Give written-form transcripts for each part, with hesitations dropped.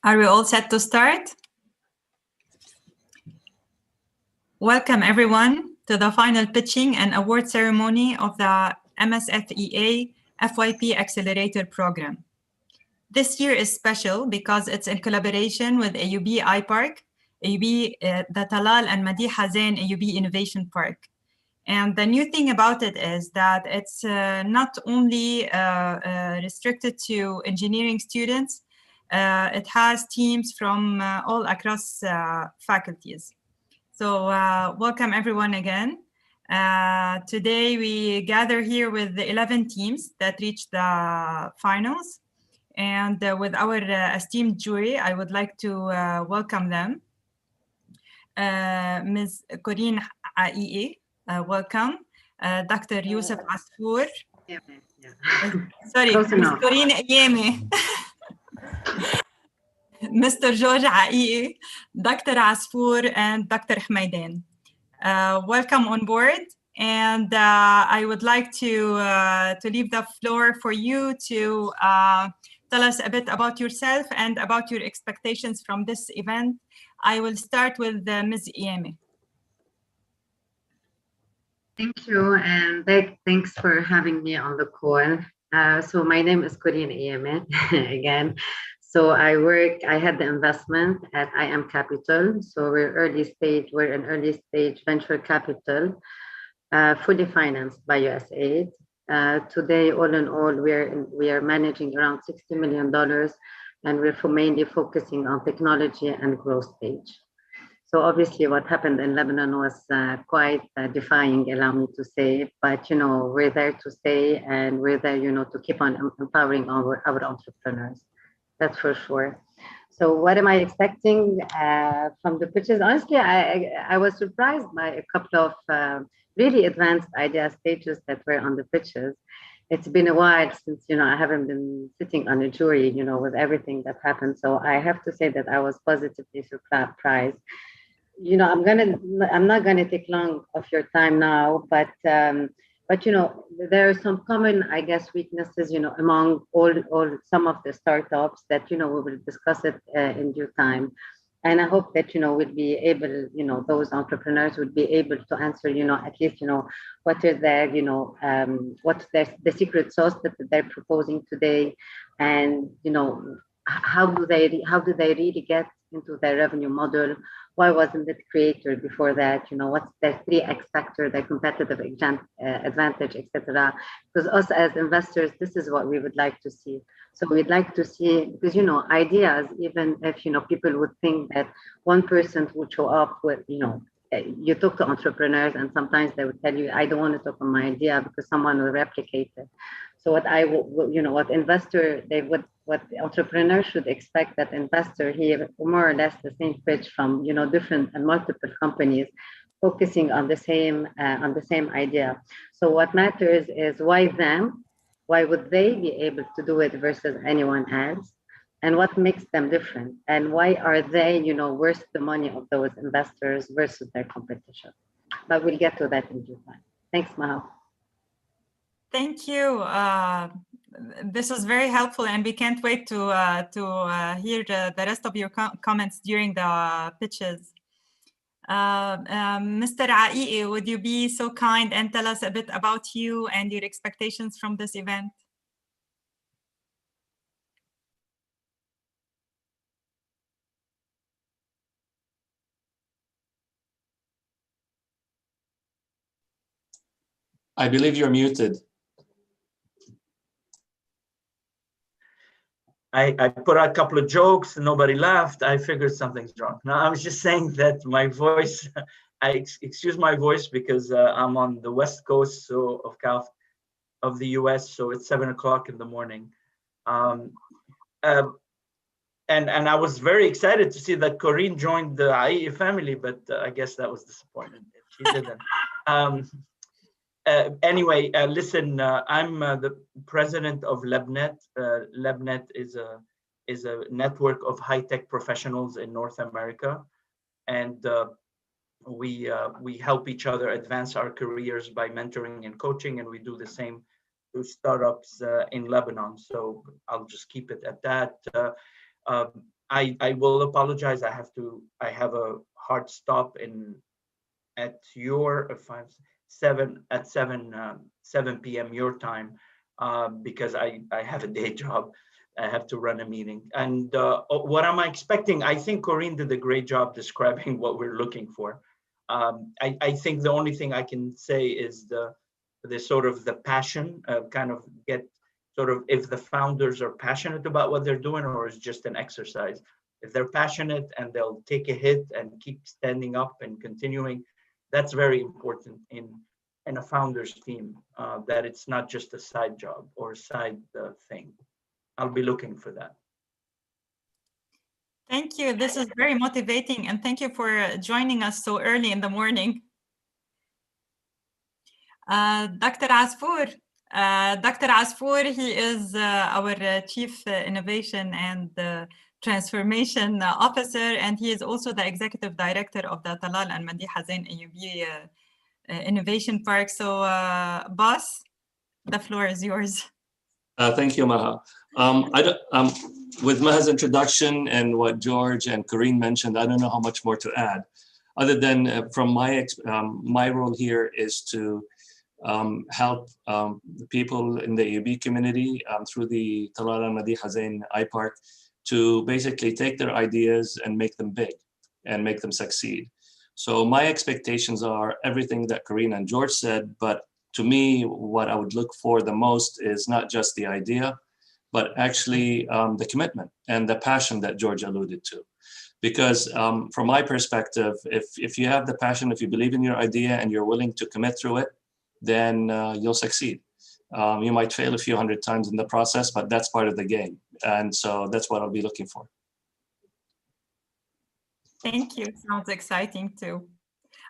Are we all set to start? Welcome everyone to the final pitching and award ceremony of the MSFEA FYP Accelerator Program. This year is special because it's in collaboration with AUB iPark, AUB the Talal and Madiha Zein AUB Innovation Park. And the new thing about it is that it's not only restricted to engineering students, it has teams from all across faculties. So welcome everyone again. Today we gather here with the 11 teams that reached the finals. And with our esteemed jury, I would like to welcome them. Ms. Corinne Aie, welcome. Dr. Yusuf Asfour. Sorry, Ms. Corinne Aie. Mr. George Aie, Dr. Asfour, and Dr. Hmaidan. Welcome on board. And I would like to leave the floor for you to tell us a bit about yourself and about your expectations from this event. I will start with Ms. Ieme. Thank you, and thanks for having me on the call. So my name is Corinne Ieme again. So I had the investment at IM Capital. So we're an early stage venture capital, fully financed by USAID. Today, all in all, we are managing around $60 million, and we're mainly focusing on technology and growth stage. So obviously what happened in Lebanon was quite defying, allow me to say, but we're there to stay, and we're there to keep on empowering our entrepreneurs. That's for sure. So what am I expecting from the pitches? Honestly, I was surprised by a couple of really advanced idea stages that were on the pitches. It's been a while since, I haven't been sitting on a jury, with everything that happened. So I have to say that I was positively surprised. I'm not gonna take long of your time now, but there are some common, I guess, weaknesses, among some of the startups that, we will discuss it in due time. And I hope that, we'll be able, those entrepreneurs would be able to answer, at least, what is their, what's the secret sauce that they're proposing today, and, how do they really get into their revenue model? Why wasn't it creator before that? What's their 3x factor, their competitive advantage, etc. Because us as investors, this is what we would like to see. So we'd like to see, because ideas, even if people would think that one person would show up with, you talk to entrepreneurs and sometimes they would tell you, I don't want to talk on my idea because someone will replicate it. So what what entrepreneurs should expect, that investor hear more or less the same pitch from different and multiple companies focusing on the same idea. So what matters is why them? Why would they be able to do it versus anyone else? And what makes them different? And why are they, worth the money of those investors versus their competition? But we'll get to that in due time. Thanks, Maha. Thank you. This was very helpful, and we can't wait to hear the rest of your comments during the pitches. Mr. Aie, would you be so kind and tell us a bit about you and your expectations from this event? I believe you're muted. I put out a couple of jokes and nobody laughed. I figured something's wrong. No, I was just saying that my voice, excuse my voice because I'm on the West Coast of the US, so it's 7 o'clock in the morning. And I was very excited to see that Corinne joined the Aie family, but I guess that was disappointing if she didn't. Anyway, listen, I'm the president of LabNet. LabNet is a network of high-tech professionals in North America, and we help each other advance our careers by mentoring and coaching, and we do the same to startups in Lebanon. So I'll just keep it at that. I will apologize. I have a hard stop at your 7 p.m. your time, because I have a day job. I have to run a meeting. And what am I expecting? I think Corinne did a great job describing what we're looking for. I think the only thing I can say is the sort of the passion, kind of get sort of if the founders are passionate about what they're doing, or is just an exercise. If they're passionate and they'll take a hit and keep standing up and continuing, that's very important in a founder's team, that it's not just a side job or a side thing. I'll be looking for that. Thank you. This is very motivating, and thank you for joining us so early in the morning. Dr. Asfour. Dr. Asfour, he is our Chief Innovation and Transformation Officer, and he is also the Executive Director of the Talal and Madiha Zein AUB Innovation Park. So, boss, the floor is yours. Thank you, Maha. With Maha's introduction and what George and Corinne mentioned, I don't know how much more to add, other than from my role here is to help the people in the AUB community through the Talal and Madiha Zein iPark to basically take their ideas and make them big and make them succeed. So my expectations are everything that Corinne and George said, but to me, what I would look for the most is not just the idea, but actually the commitment and the passion that George alluded to. Because from my perspective, if you have the passion, if you believe in your idea and you're willing to commit through it, then you'll succeed. You might fail a few hundred times in the process, but that's part of the game. And so that's what I'll be looking for. Thank you. Sounds exciting too.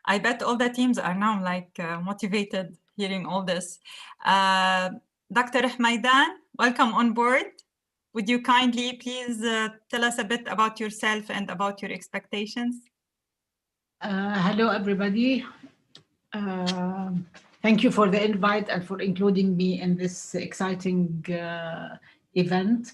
I bet all the teams are now like motivated hearing all this. Dr. Hmaidan, welcome on board. Would you kindly please tell us a bit about yourself and about your expectations? Hello, everybody. Thank you for the invite and for including me in this exciting event.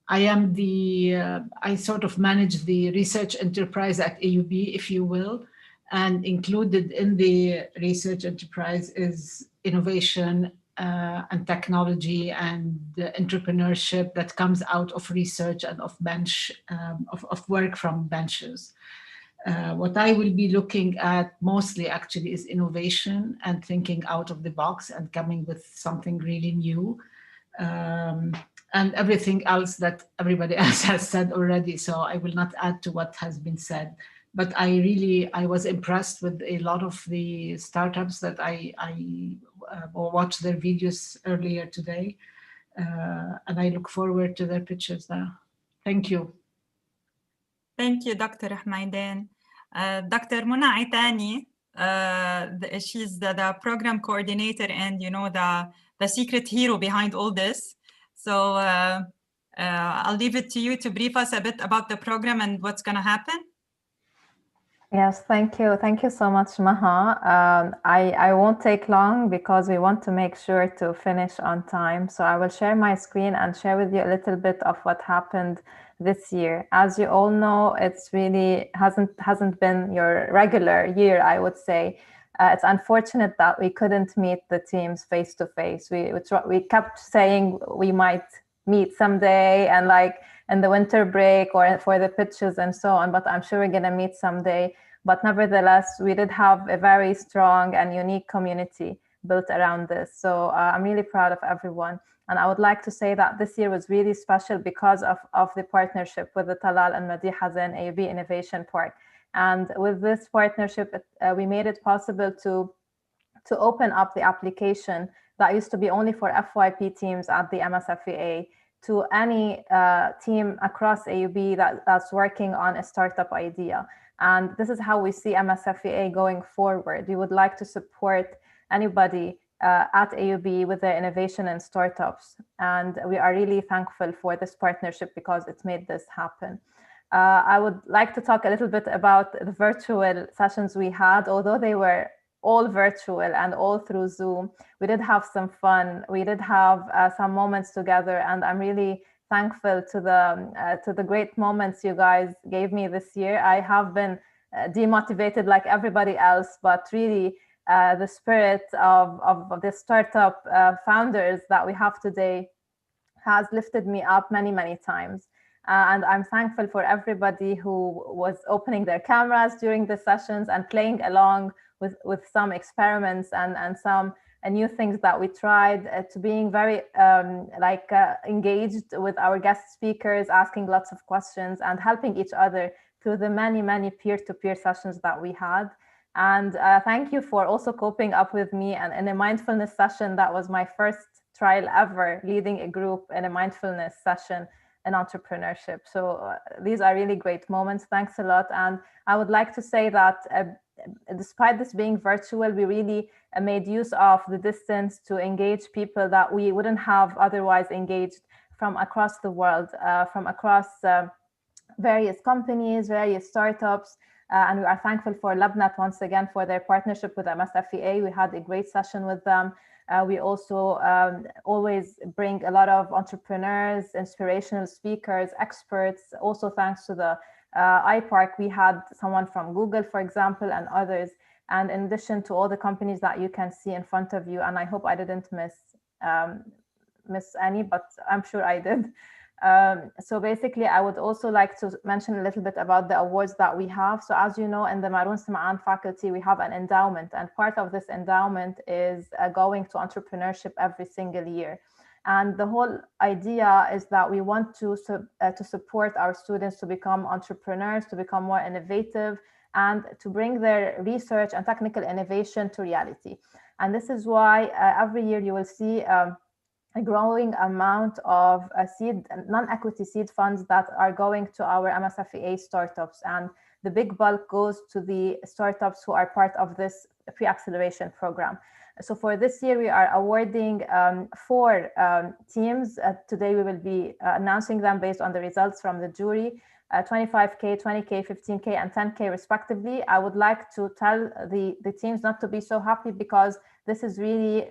I sort of manage the research enterprise at AUB, if you will, and included in the research enterprise is innovation and technology and entrepreneurship that comes out of research and of work from benches. What I will be looking at mostly actually is innovation and thinking out of the box and coming with something really new. And everything else that everybody else has said already. So I will not add to what has been said. But I was impressed with a lot of the startups that I watched their videos earlier today. And I look forward to their pictures now. Thank you. Thank you, Dr. Hmaidan. Dr. Muna Aitani, she's the program coordinator and the secret hero behind all this. So I'll leave it to you to brief us a bit about the program and what's going to happen. Yes, thank you. Thank you so much, Maha. I won't take long because we want to make sure to finish on time. So I will share my screen and share with you a little bit of what happened this year. As you all know, it's really hasn't been your regular year, I would say. It's unfortunate that we couldn't meet the teams face to face. We kept saying we might meet someday and like in the winter break or for the pitches and so on, but I'm sure we're going to meet someday. But nevertheless, we did have a very strong and unique community built around this. So I'm really proud of everyone. And I would like to say that this year was really special because of the partnership with the Talal and Madiha Zein AUB Innovation Park. And with this partnership, we made it possible to open up the application that used to be only for FYP teams at the MSFEA to any team across AUB that's working on a startup idea. And this is how we see MSFEA going forward. We would like to support anybody at AUB with their innovation and startups. And we are really thankful for this partnership because it's made this happen. I would like to talk a little bit about the virtual sessions we had, although they were all virtual and all through Zoom. We did have some fun. We did have some moments together, and I'm really thankful to the great moments you guys gave me this year. I have been demotivated like everybody else, but really the spirit of the startup founders that we have today has lifted me up many, many times. And I'm thankful for everybody who was opening their cameras during the sessions and playing along with some experiments and some new things that we tried, to being very engaged with our guest speakers, asking lots of questions and helping each other through the many, many peer-to-peer sessions that we had. And thank you for also coping up with me and in a mindfulness session. That was my first trial ever, leading a group in a mindfulness session in entrepreneurship. So these are really great moments. Thanks a lot. And I would like to say that despite this being virtual, we really made use of the distance to engage people that we wouldn't have otherwise engaged from across the world, from across various companies, various startups. And we are thankful for LabNet once again for their partnership with MSFEA. We had a great session with them. We also always bring a lot of entrepreneurs, inspirational speakers, experts. Also thanks to the iPark, we had someone from Google, for example, and others. And in addition to all the companies that you can see in front of you, and I hope I didn't miss any, but I'm sure I did. So basically, I would also like to mention a little bit about the awards that we have. So as you know, in the Maroon Sim'an faculty, we have an endowment, and part of this endowment is going to entrepreneurship every single year. And the whole idea is that we want to support our students to become entrepreneurs, to become more innovative, and to bring their research and technical innovation to reality. And this is why every year you will see a growing amount of non-equity seed funds that are going to our MSFEA startups. And the big bulk goes to the startups who are part of this pre-acceleration program. So for this year, we are awarding 4 teams. Today, we will be announcing them based on the results from the jury, 25K, 20K, 15K, and 10K respectively. I would like to tell the teams not to be so happy, because this is really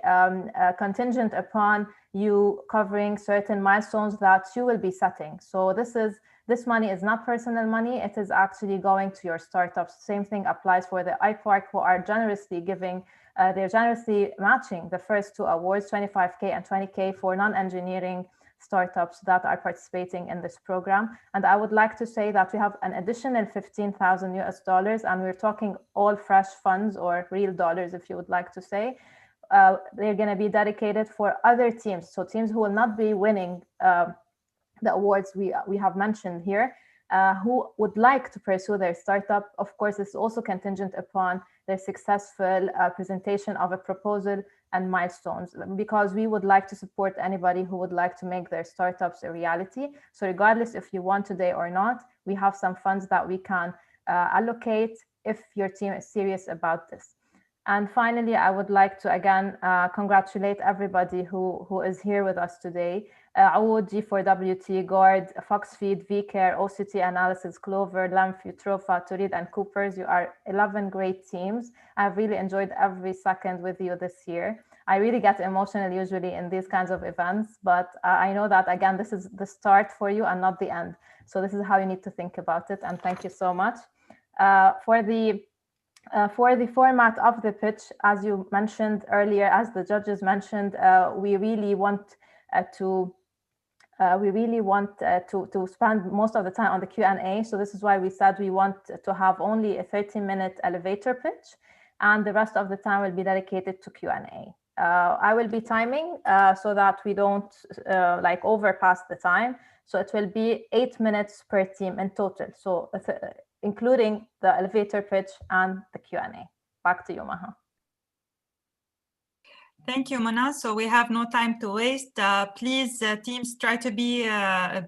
contingent upon you covering certain milestones that you will be setting. So this money is not personal money. It is actually going to your startups. Same thing applies for the iPark, who are generously giving, they're generously matching the first 2 awards, 25K and 20K, for non-engineering startups that are participating in this program. And I would like to say that we have an additional $15,000 US, and we're talking all fresh funds, or real dollars, if you would like to say. They're going to be dedicated for other teams. So teams who will not be winning the awards we have mentioned here, who would like to pursue their startup. Of course, this is also contingent upon their successful presentation of a proposal and milestones, because we would like to support anybody who would like to make their startups a reality. So regardless if you won today or not, we have some funds that we can allocate if your team is serious about this. And finally, I would like to again congratulate everybody who is here with us today. AUB, G4WT, GORD, FoxFeed, VCare, OCT Analysis, Clover, LAMF, Utrofa, Turid, and Coopers. You are 11 great teams. I've really enjoyed every second with you this year. I really get emotional usually in these kinds of events, but I know that, again, this is the start for you and not the end. So this is how you need to think about it. And thank you so much. For the format of the pitch, as you mentioned earlier, as the judges mentioned, we really want to spend most of the time on the Q&A. So this is why we said we want to have only a 30-minute elevator pitch, and the rest of the time will be dedicated to Q&A. I will be timing so that we don't overpass the time. So it will be 8 minutes per team in total. So including the elevator pitch and the Q&A. Back to you, Maha. Thank you, Mona. So we have no time to waste. Please, teams, try to be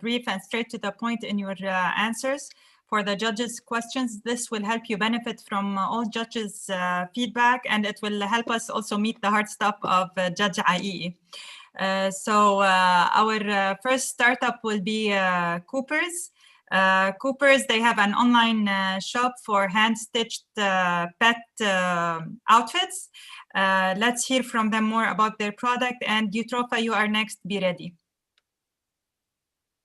brief and straight to the point in your answers. For the judges' questions, this will help you benefit from all judges' feedback, and it will help us also meet the hard stop of Judge IE. So our first startup will be Coopers. Coopers, they have an online shop for hand-stitched pet outfits. Let's hear from them more about their product. And Utrofa, you are next. Be ready.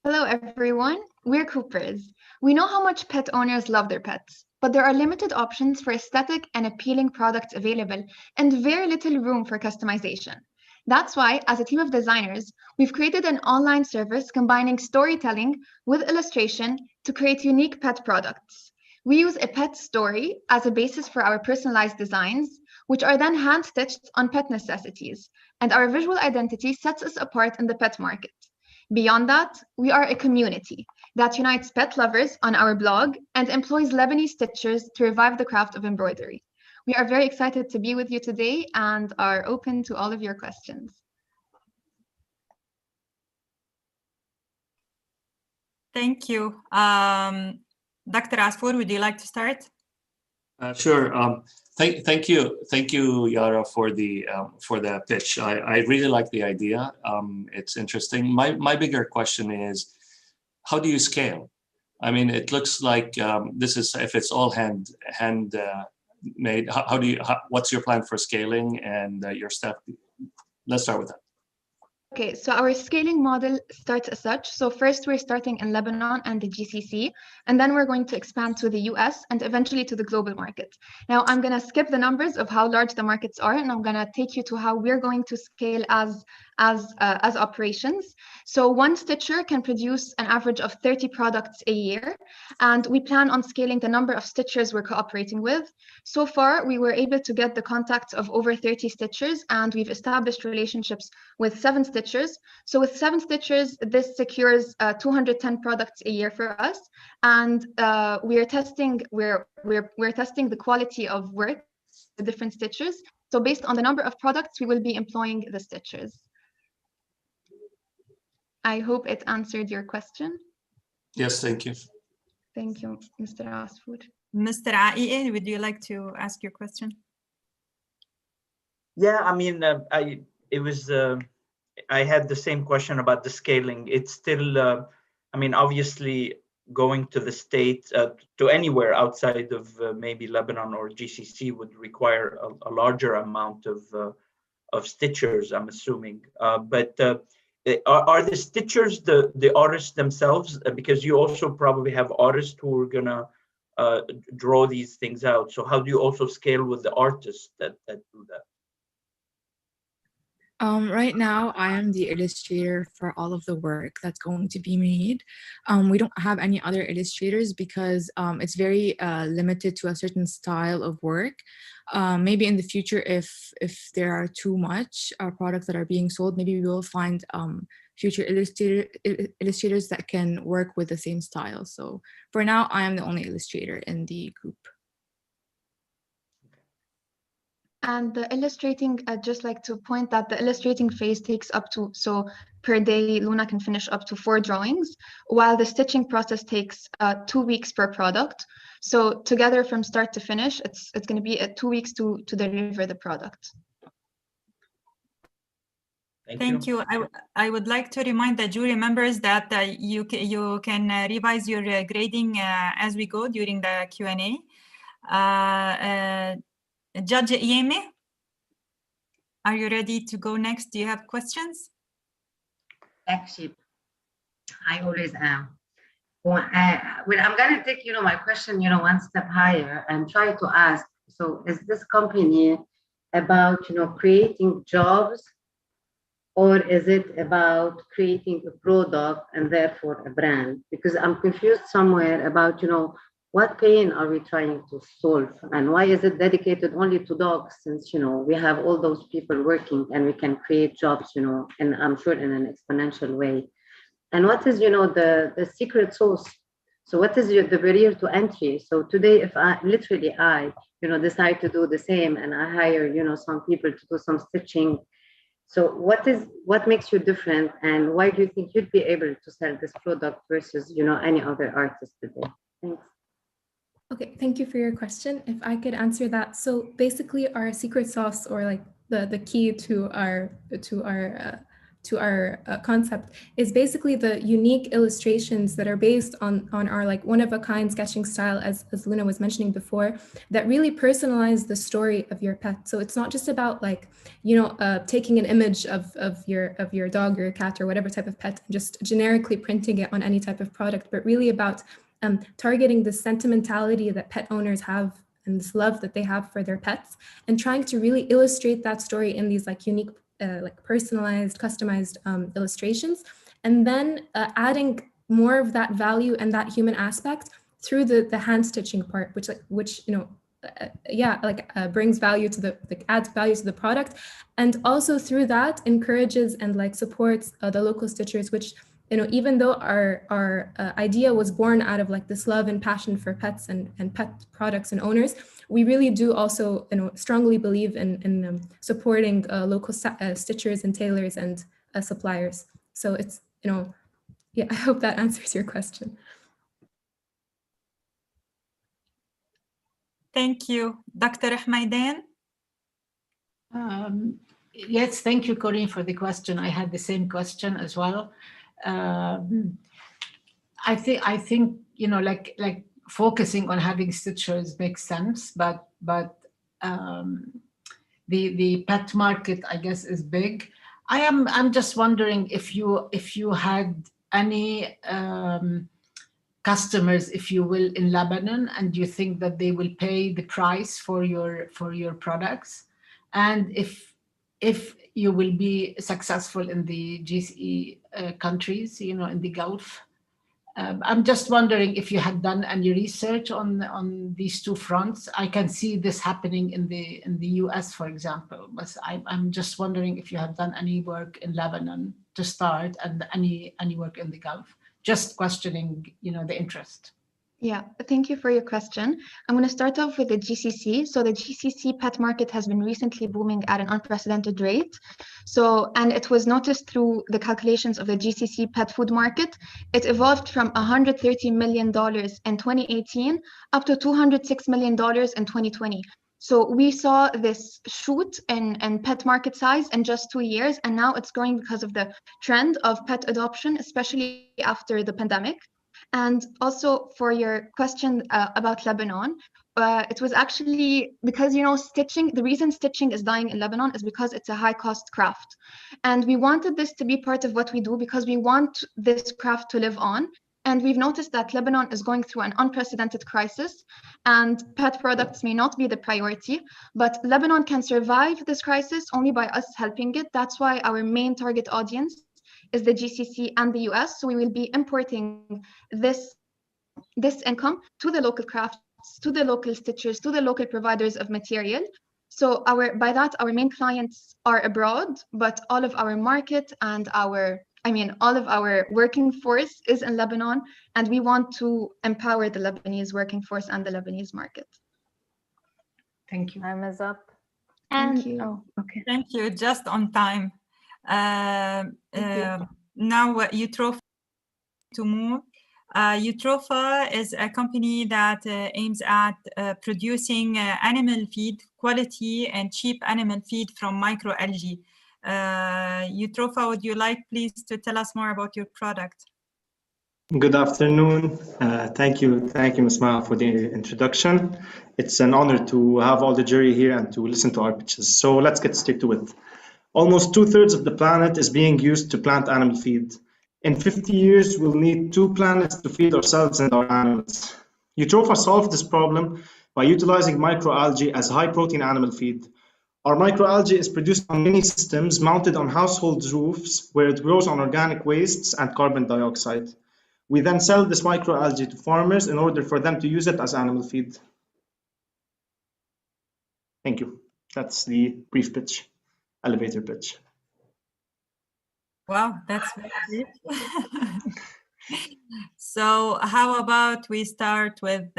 Hello, everyone. We're Coopers. We know how much pet owners love their pets, but there are limited options for aesthetic and appealing products available and very little room for customization. That's why, as a team of designers, we've created an online service combining storytelling with illustration to create unique pet products. We use a pet story as a basis for our personalized designs, which are then hand-stitched on pet necessities, and our visual identity sets us apart in the pet market. Beyond that, we are a community that unites pet lovers on our blog and employs Lebanese stitchers to revive the craft of embroidery. We are very excited to be with you today and are open to all of your questions. Thank you. Dr. Asfour, would you like to start? Sure. Thank you, Yara, for the pitch. I really like the idea. It's interesting. My bigger question is, how do you scale? I mean, it looks like this is, if it's all hand made. What's your plan for scaling and your staff? Let's start with that. Okay, so our scaling model starts as such. So first we're starting in Lebanon and the GCC, and then we're going to expand to the US and eventually to the global market. Now I'm gonna skip the numbers of how large the markets are, and I'm gonna take you to how we're going to scale as operations. So one stitcher can produce an average of 30 products a year, and we plan on scaling the number of stitchers we're cooperating with. So far, we were able to get the contacts of over 30 stitchers, and we've established relationships with 7 stitchers. So with 7 stitchers, this secures 210 products a year for us, and we're testing the quality of work with different stitchers. So based on the number of products, we will be employing the stitchers. I hope it answered your question. Yes, thank you. Thank you, Mr. Asfour. Mr. Aie, would you like to ask your question? Yeah, I mean, I had the same question about the scaling. It's still, I mean, obviously going to the States, to anywhere outside of maybe Lebanon or GCC would require a larger amount of stitchers, I'm assuming. But are the stitchers the artists themselves? Because you also probably have artists who are gonna draw these things out. So how do you also scale with the artists that do that? Right now, I am the illustrator for all of the work that's going to be made. We don't have any other illustrators because it's very limited to a certain style of work. Maybe in the future, if there are too much products that are being sold, maybe we will find future illustrators that can work with the same style. So for now, I am the only illustrator in the group. And the illustrating, I'd just like to point that the illustrating phase takes up to, so per day, Luna can finish up to 4 drawings, while the stitching process takes 2 weeks per product. So together from start to finish, it's going to be 2 weeks to deliver the product. Thank you. I would like to remind the jury members that you can revise your grading as we go during the Q&A. Judge Ieme, are you ready to go next? Do you have questions? Flagship. I always am. Well, I'm going to take, my question, one step higher and try to ask, so is this company about, creating jobs, or is it about creating a product and therefore a brand? Because I'm confused somewhere about, what pain are we trying to solve, and why is it dedicated only to dogs, since we have all those people working and we can create jobs, and I'm sure in an exponential way. And what is the secret sauce? So what is the barrier to entry? So today, if I decide to do the same and I hire some people to do some stitching, so what makes you different, and why do you think you'd be able to sell this product versus any other artist today? Thanks. Okay, thank you for your question. If I could answer that. So basically our secret sauce, or like the key to our concept is basically the unique illustrations that are based on our like one-of-a-kind sketching style, as Luna was mentioning before, that really personalize the story of your pet. So it's not just about like, taking an image of your dog or your cat or whatever type of pet and just generically printing it on any type of product, but really about targeting the sentimentality that pet owners have and this love that they have for their pets, and trying to really illustrate that story in these like unique, like personalized, customized illustrations, and then adding more of that value and that human aspect through the hand stitching part, which brings value to adds value to the product, and also through that encourages and like supports the local stitchers, which even though our idea was born out of like this love and passion for pets and pet products and owners, we really do also strongly believe in supporting local stitchers and tailors and suppliers. So it's I hope that answers your question. Thank you. Dr. Ahmaidan? Yes, thank you, Corinne, for the question. I had the same question as well. I think like focusing on having stitchers makes sense, but the pet market, I guess, is big. I'm just wondering if you had any customers, if you will, in Lebanon, and you think that they will pay the price for your products, and if you will be successful in the GCE countries, in the Gulf. I'm just wondering if you had done any research on these two fronts. I can see this happening in the US, for example, but I'm just wondering if you have done any work in Lebanon to start, and any work in the Gulf. Just questioning, the interest. Yeah, thank you for your question. I'm going to start off with the GCC. So the GCC pet market has been recently booming at an unprecedented rate. And it was noticed through the calculations of the GCC pet food market. It evolved from $130 million in 2018 up to $206 million in 2020. So we saw this shoot in pet market size in just 2 years, and now it's growing because of the trend of pet adoption, especially after the pandemic. And also for your question about Lebanon, it was actually because, stitching, the reason stitching is dying in Lebanon is because it's a high cost craft. And we wanted this to be part of what we do because we want this craft to live on. And we've noticed that Lebanon is going through an unprecedented crisis, and pet products may not be the priority, but Lebanon can survive this crisis only by us helping it. That's why our main target audience is the GCC and the US. So we will be importing this income to the local crafts, to the local stitchers, to the local providers of material. So by that, our main clients are abroad, but all of our market and all of our working force is in Lebanon, and we want to empower the Lebanese working force and the Lebanese market. Thank you. Time is up. Thank you. Oh, okay. Thank you. Just on time. Now Eutropha to move. Eutropha is a company that aims at producing animal feed, quality and cheap animal feed from microalgae. Eutropha, would you like please to tell us more about your product? Good afternoon. Thank you, Ms. Maha, for the introduction. It's an honor to have all the jury here and to listen to our pitches. So let's get straight to it. Almost 2/3 of the planet is being used to plant animal feed. In 50 years, we'll need 2 planets to feed ourselves and our animals. Eutropha solved this problem by utilizing microalgae as high-protein animal feed. Our microalgae is produced on many systems mounted on household roofs where it grows on organic wastes and carbon dioxide. We then sell this microalgae to farmers in order for them to use it as animal feed. Thank you. That's the brief pitch, elevator pitch. Wow, that's very brief. So how about we start with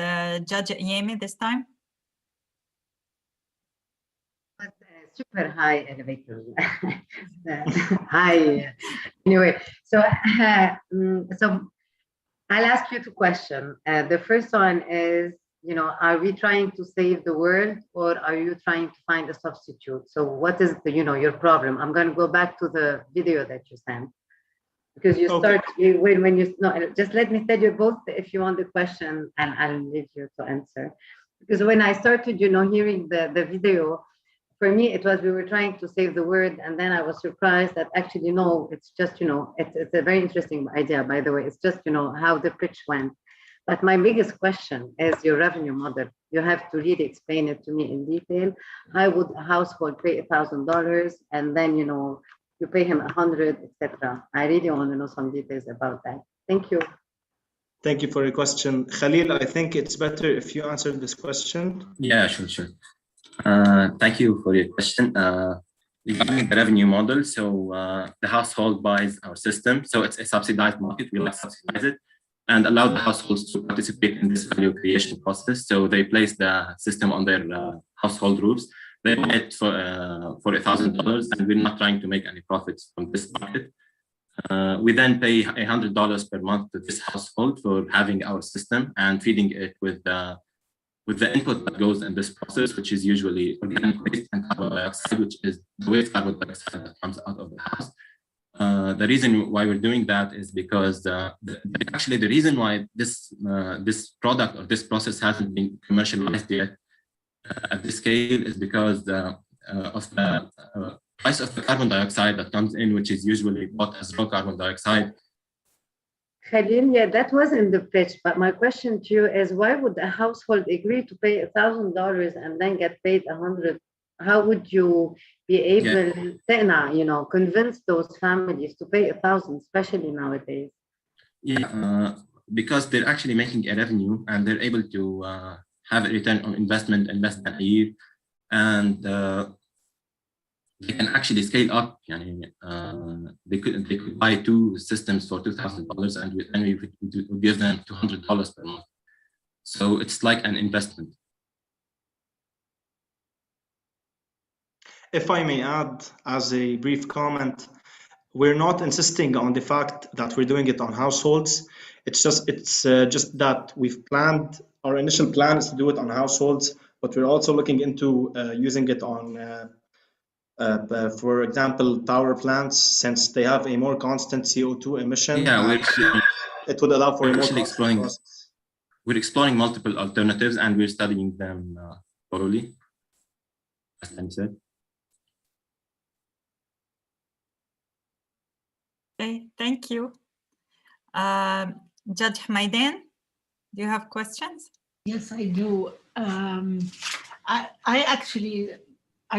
Judge Iyemi this time? Super high elevator. Hi. Anyway, so I'll ask you 2 questions. The first one is, you know, are we trying to save the world or are you trying to find a substitute? So what is the, you know, your problem? I'm going to go back to the video that you sent, because you start when you, no, just let me tell you both if you want the question, and I'll leave you to answer. Because when I started, you know, hearing the video, for me, it was, we were trying to save the world. And then I was surprised that actually, no, it's just, you know, it's a very interesting idea, by the way. It's just, you know, how the pitch went. But my biggest question is your revenue model. You have to really explain it to me in detail. How would a household pay $1,000 and then, you know, you pay him 100, etc.? I really want to know some details about that. Thank you. Thank you for your question. Khalil, I think it's better if you answer this question. Yeah, sure. Thank you for your question. Regarding the revenue model, so the household buys our system. So it's a subsidized market. We like subsidize it and allow the households to participate in this value creation process. So they place the system on their household roofs. They buy it for $1,000, and we're not trying to make any profits from this market. We then pay $100 per month to this household for having our system and feeding it with the input that goes in this process, which is usually organic waste and carbon dioxide, which is the waste carbon dioxide that comes out of the house. The reason why we're doing that is because actually the reason why this product or this process hasn't been commercialized yet at this scale is because of the price of the carbon dioxide that comes in, which is usually bought as raw carbon dioxide. Khalil, yeah, that was in the pitch, but my question to you is, why would a household agree to pay $1,000 and then get paid 100? How would you be able to, you know, convince those families to pay 1,000, especially nowadays? Yeah, because they're actually making a revenue and they're able to have a return on investment in less than a year, and they can actually scale up. They could buy 2 systems for $2,000, and we would give them $200 per month. So it's like an investment. If I may add, as a brief comment, we're not insisting on the fact that we're doing it on households. It's just that we've planned, our initial plan is to do it on households, but we're also looking into using it on, for example, power plants, since they have a more constant CO2 emission. Yeah, it would allow for a more constant process. We're exploring multiple alternatives and we're studying them thoroughly, as I said. Okay, thank you. Judge Hamaidan, do you have questions? Yes, I do. I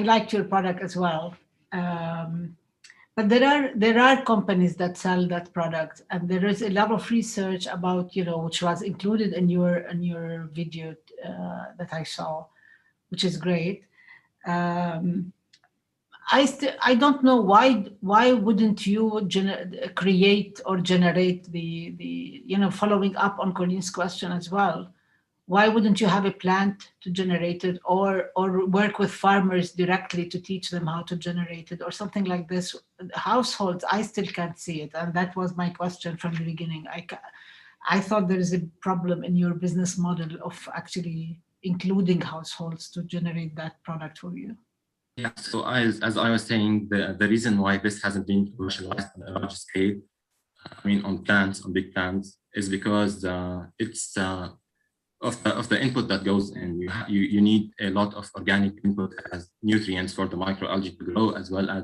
liked your product as well. But there are companies that sell that product, and there is a lot of research about, you know, which was included in your video that I saw, which is great. I don't know why wouldn't you create or generate the you know, following up on Colleen's question as well. Why wouldn't you have a plant to generate it, or work with farmers directly to teach them how to generate it, or something like this? Households, I still can't see it, and that was my question from the beginning. I thought there is a problem in your business model of actually including households to generate that product for you. Yeah, so as I was saying, the reason why this hasn't been commercialized on a large scale, I mean on big plants, is because it's of the input that goes in. You need a lot of organic input as nutrients for the microalgae to grow, as well as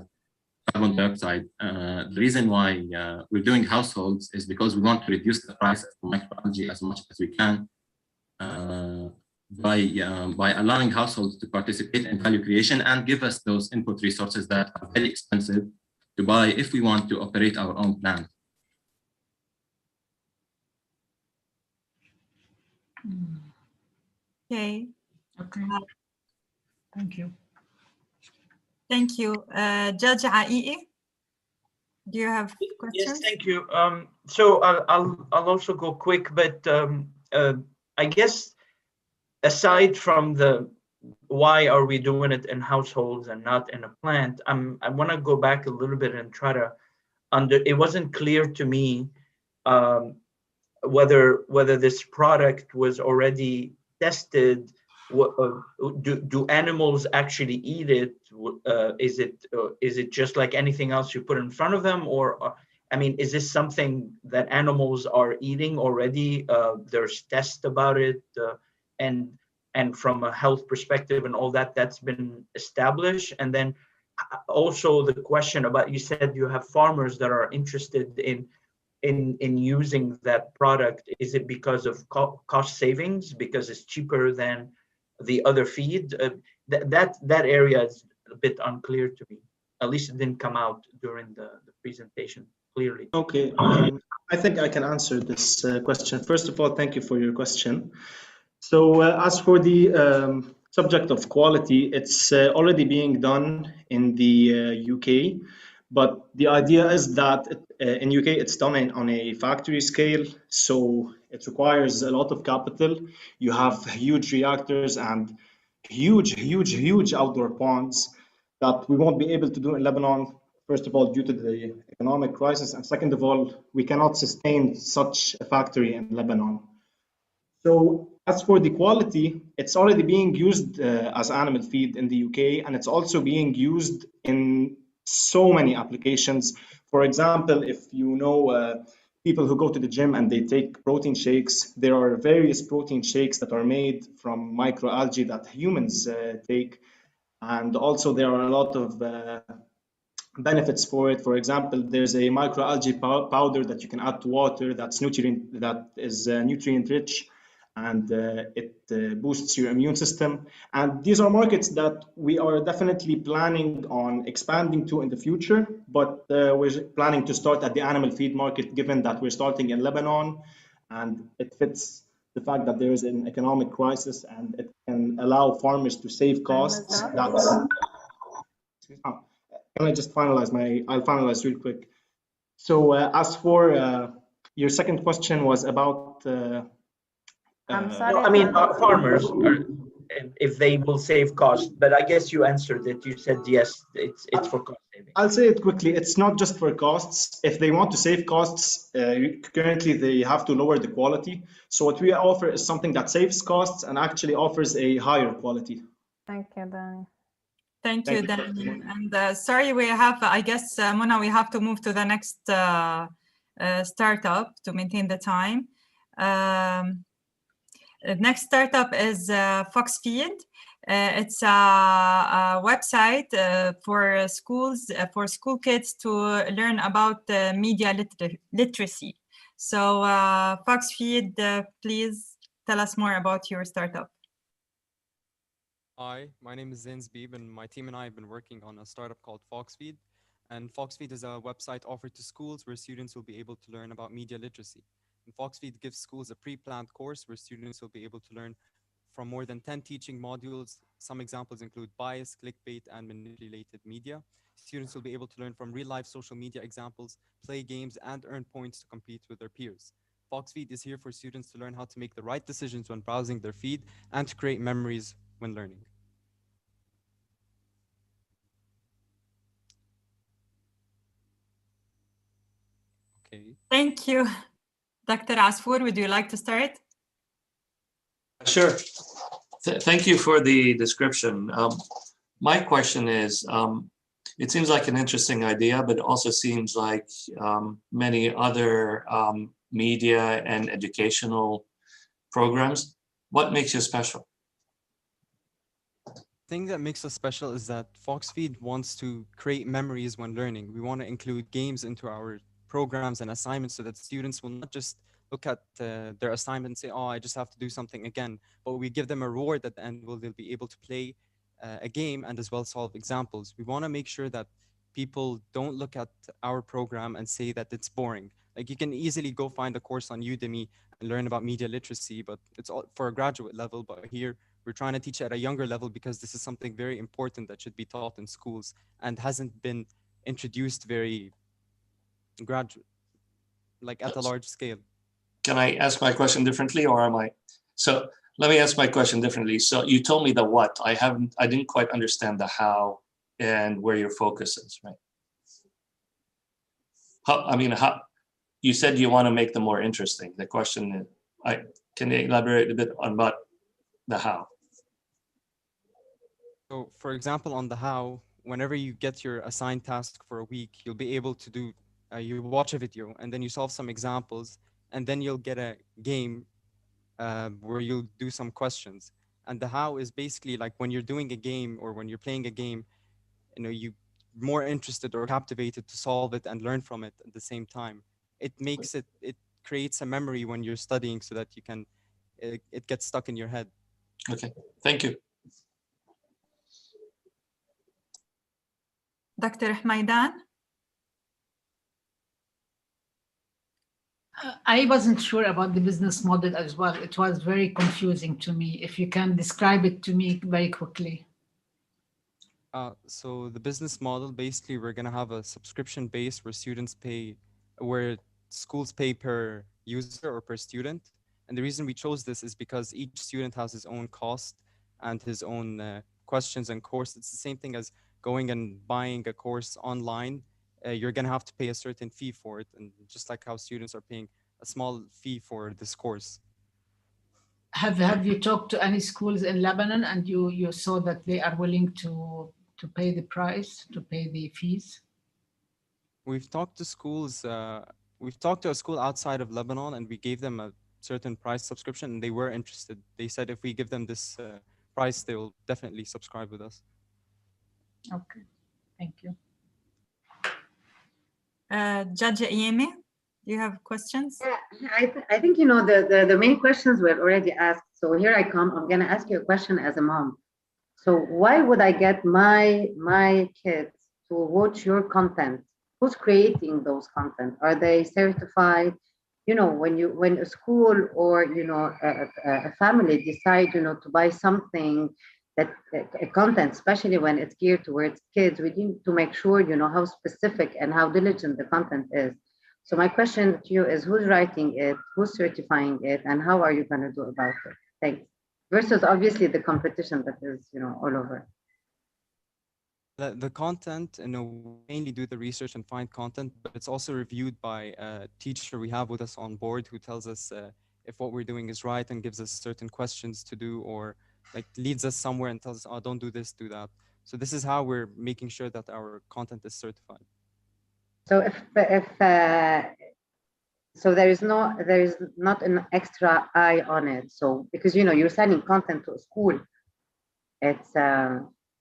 carbon dioxide. The reason why we're doing households is because we want to reduce the price of microalgae as much as we can by allowing households to participate in value creation and give us those input resources that are very expensive to buy if we want to operate our own plant. Okay. Thank you. Thank you. Judge Ai'i, do you have questions? Yes, thank you. So I'll also go quick, but I guess aside from the why are we doing it in households and not in a plant, I want to go back a little bit and try to it wasn't clear to me whether this product was already tested? Do animals actually eat it? Is it just like anything else you put in front of them, or I mean, is this something that animals are eating already? There's tests about it, and from a health perspective and all that, that's been established. And then also the question about, you said you have farmers that are interested in using that product. Is it because of cost savings, because it's cheaper than the other feed? That area is a bit unclear to me. At least it didn't come out during the presentation clearly. Okay, I think I can answer this question. First of all, thank you for your question. So as for the subject of quality, it's already being done in the UK, but the idea is that in UK it's done on a factory scale, so it requires a lot of capital. You have huge reactors and huge outdoor ponds that we won't be able to do in Lebanon. First of all, due to the economic crisis, and second of all, we cannot sustain such a factory in Lebanon. So as for the quality, it's already being used as animal feed in the UK, and it's also being used in so many applications. For example, if you know people who go to the gym and they take protein shakes, there are various protein shakes that are made from microalgae that humans take. And also there are a lot of benefits for it. For example, there's a microalgae powder that you can add to water that is nutrient rich, and it boosts your immune system. And these are markets that we are definitely planning on expanding to in the future, but we're planning to start at the animal feed market, given that we're starting in Lebanon, and it fits the fact that there is an economic crisis and it can allow farmers to save costs. Can I just finalize I'll finalize real quick. So as for your second question was about I'm sorry. No, I mean, farmers, if they will save cost, but I guess you answered it. You said yes, it's for cost saving. I'll say it quickly. It's not just for costs. If they want to save costs, currently they have to lower the quality. So what we offer is something that saves costs and actually offers a higher quality. Thank you, Danny. Thank you, Danny. And sorry, we have, I guess, Mona, we have to move to the next startup to maintain the time. The next startup is FoxFeed. It's a website for schools, for school kids to learn about media literacy. So FoxFeed, please tell us more about your startup. Hi, my name is Zain Innovation, and my team and I have been working on a startup called FoxFeed. And FoxFeed is a website offered to schools where students will be able to learn about media literacy. And FoxFeed gives schools a pre-planned course where students will be able to learn from more than 10 teaching modules. Some examples include bias, clickbait, and manipulated media. Students will be able to learn from real-life social media examples, play games, and earn points to compete with their peers. FoxFeed is here for students to learn how to make the right decisions when browsing their feed and to create memories when learning. Okay. Thank you. Dr. Asfour, would you like to start? Sure. Thank you for the description. My question is, it seems like an interesting idea, but it also seems like many other media and educational programs. What makes you special? The thing that makes us special is that FoxFeed wants to create memories when learning. We want to include games into our programs and assignments so that students will not just look at their assignment and say, oh, I just have to do something again, but we give them a reward at the end where they'll be able to play a game and as well solve examples. We want to make sure that people don't look at our program and say that it's boring. Like, you can easily go find a course on Udemy and learn about media literacy, but it's all for a graduate level. But here we're trying to teach at a younger level because this is something very important that should be taught in schools and hasn't been introduced very graduate, like at a large scale. Can I ask my question differently, or am I? So let me ask my question differently. So you told me the what. I didn't quite understand the how and where your focus is, right? How you said you want to make them more interesting. The question is, can you elaborate a bit on about the how. So for example, on the how, whenever you get your assigned task for a week, you'll be able to do, you watch a video and then you solve some examples, and then you'll get a game where you'll do some questions. And the how is basically like when you're doing a game or when you're playing a game, you more interested or captivated to solve it and learn from it at the same time. It creates a memory when you're studying so that you can, it gets stuck in your head. Okay, thank you. Dr. Hmaidan? I wasn't sure about the business model as well. It was very confusing to me. If you can describe it to me very quickly. So the business model, basically, we're going to have a subscription base where schools pay per user or per student. And the reason we chose this is because each student has his own cost and his own questions and course. It's the same thing as going and buying a course online. You're going to have to pay a certain fee for it. And just like how students are paying a small fee for this course. Have you talked to any schools in Lebanon and you saw that they are willing to pay the price, to pay the fees? We've talked to schools. We've talked to a school outside of Lebanon, and we gave them a certain price subscription, and they were interested. They said if we give them this price, they will definitely subscribe with us. Okay, thank you. Judge Iyeme, do you have questions? Yeah, I think, the main questions were already asked. So here I come. I'm going to ask you a question as a mom. So why would I get my kids to watch your content? Who's creating those content? Are they certified? When a school or a family decide to buy something that content, especially when it's geared towards kids, we need to make sure how specific and how diligent the content is. So my question to you is, who's writing it, who's certifying it, and how are you going to do about it? Thanks. Versus obviously the competition that is all over. The content, we mainly do the research and find content, but it's also reviewed by a teacher we have with us on board who tells us if what we're doing is right and gives us certain questions to do, or like leads us somewhere and tells us, oh, don't do this, do that. So this is how we're making sure that our content is certified. So so there is not an extra eye on it. So because you're sending content to a school, it's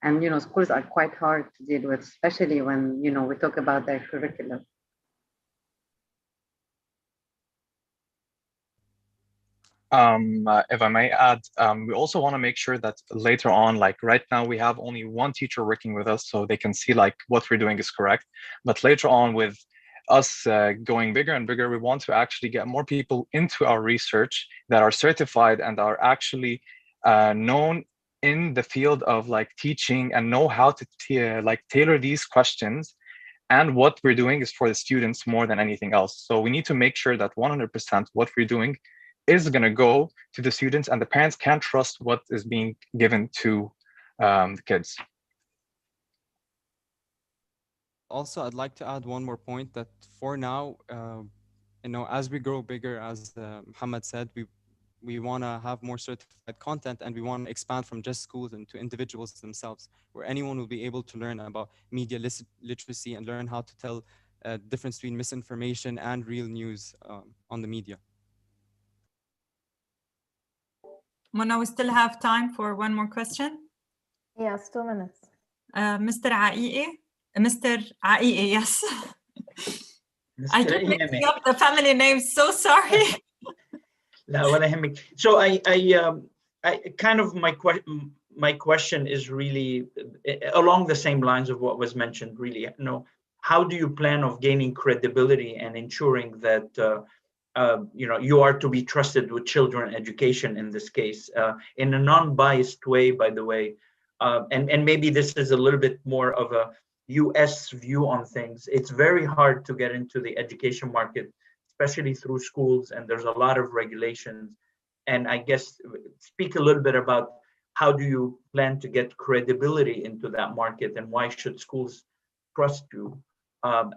and schools are quite hard to deal with, especially when we talk about their curriculum. If I may add, we also want to make sure that later on, like right now, we have only one teacher working with us, so they can see like what we're doing is correct. But later on, with us going bigger and bigger, we want to actually get more people into our research that are certified and are actually known in the field of like teaching and know how to tailor these questions. And what we're doing is for the students more than anything else. So we need to make sure that 100% what we're doing is going to go to the students, and the parents can trust what is being given to the kids. Also, I'd like to add one more point that for now, as we grow bigger, as Muhammad said, we want to have more certified content, and we want to expand from just schools into individuals themselves, where anyone will be able to learn about media literacy and learn how to tell the difference between misinformation and real news on the media. Mona, we still have time for one more question. Yes, 2 minutes. Mr. Aiye, yes. I keep mixing up the family names, so sorry. So I kind of my question is really along the same lines of what was mentioned. Really, how do you plan of gaining credibility and ensuring that you are to be trusted with children education in this case in a non-biased way, by the way, and maybe this is a little bit more of a US view on things. It's very hard to get into the education market, especially through schools, and there's a lot of regulations. And I guess speak a little bit about how do you plan to get credibility into that market, and why should schools trust you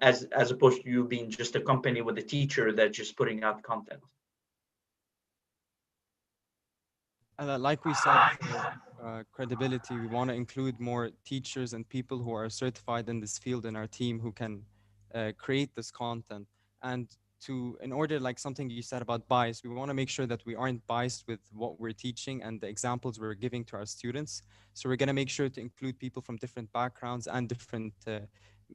as opposed to you being just a company with a teacher that's just putting out content? Like we said, for credibility, we want to include more teachers and people who are certified in this field in our team who can create this content. And in order, like something you said about bias, we want to make sure that we aren't biased with what we're teaching and the examples we're giving to our students. So we're going to make sure to include people from different backgrounds and different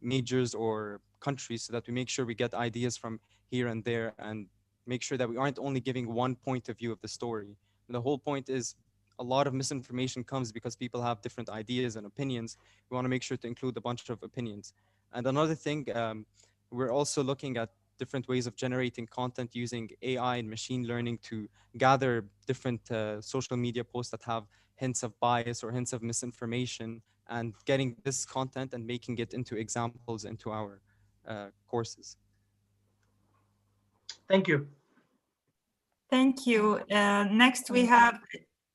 majors or countries, so that we make sure we get ideas from here and there, and make sure that we aren't only giving one point of view of the story. The whole point is a lot of misinformation comes because people have different ideas and opinions. We want to make sure to include a bunch of opinions. And another thing, we're also looking at different ways of generating content using AI and machine learning to gather different social media posts that have hints of bias or hints of misinformation, and getting this content and making it into examples into our courses. Thank you. Thank you. Next, we have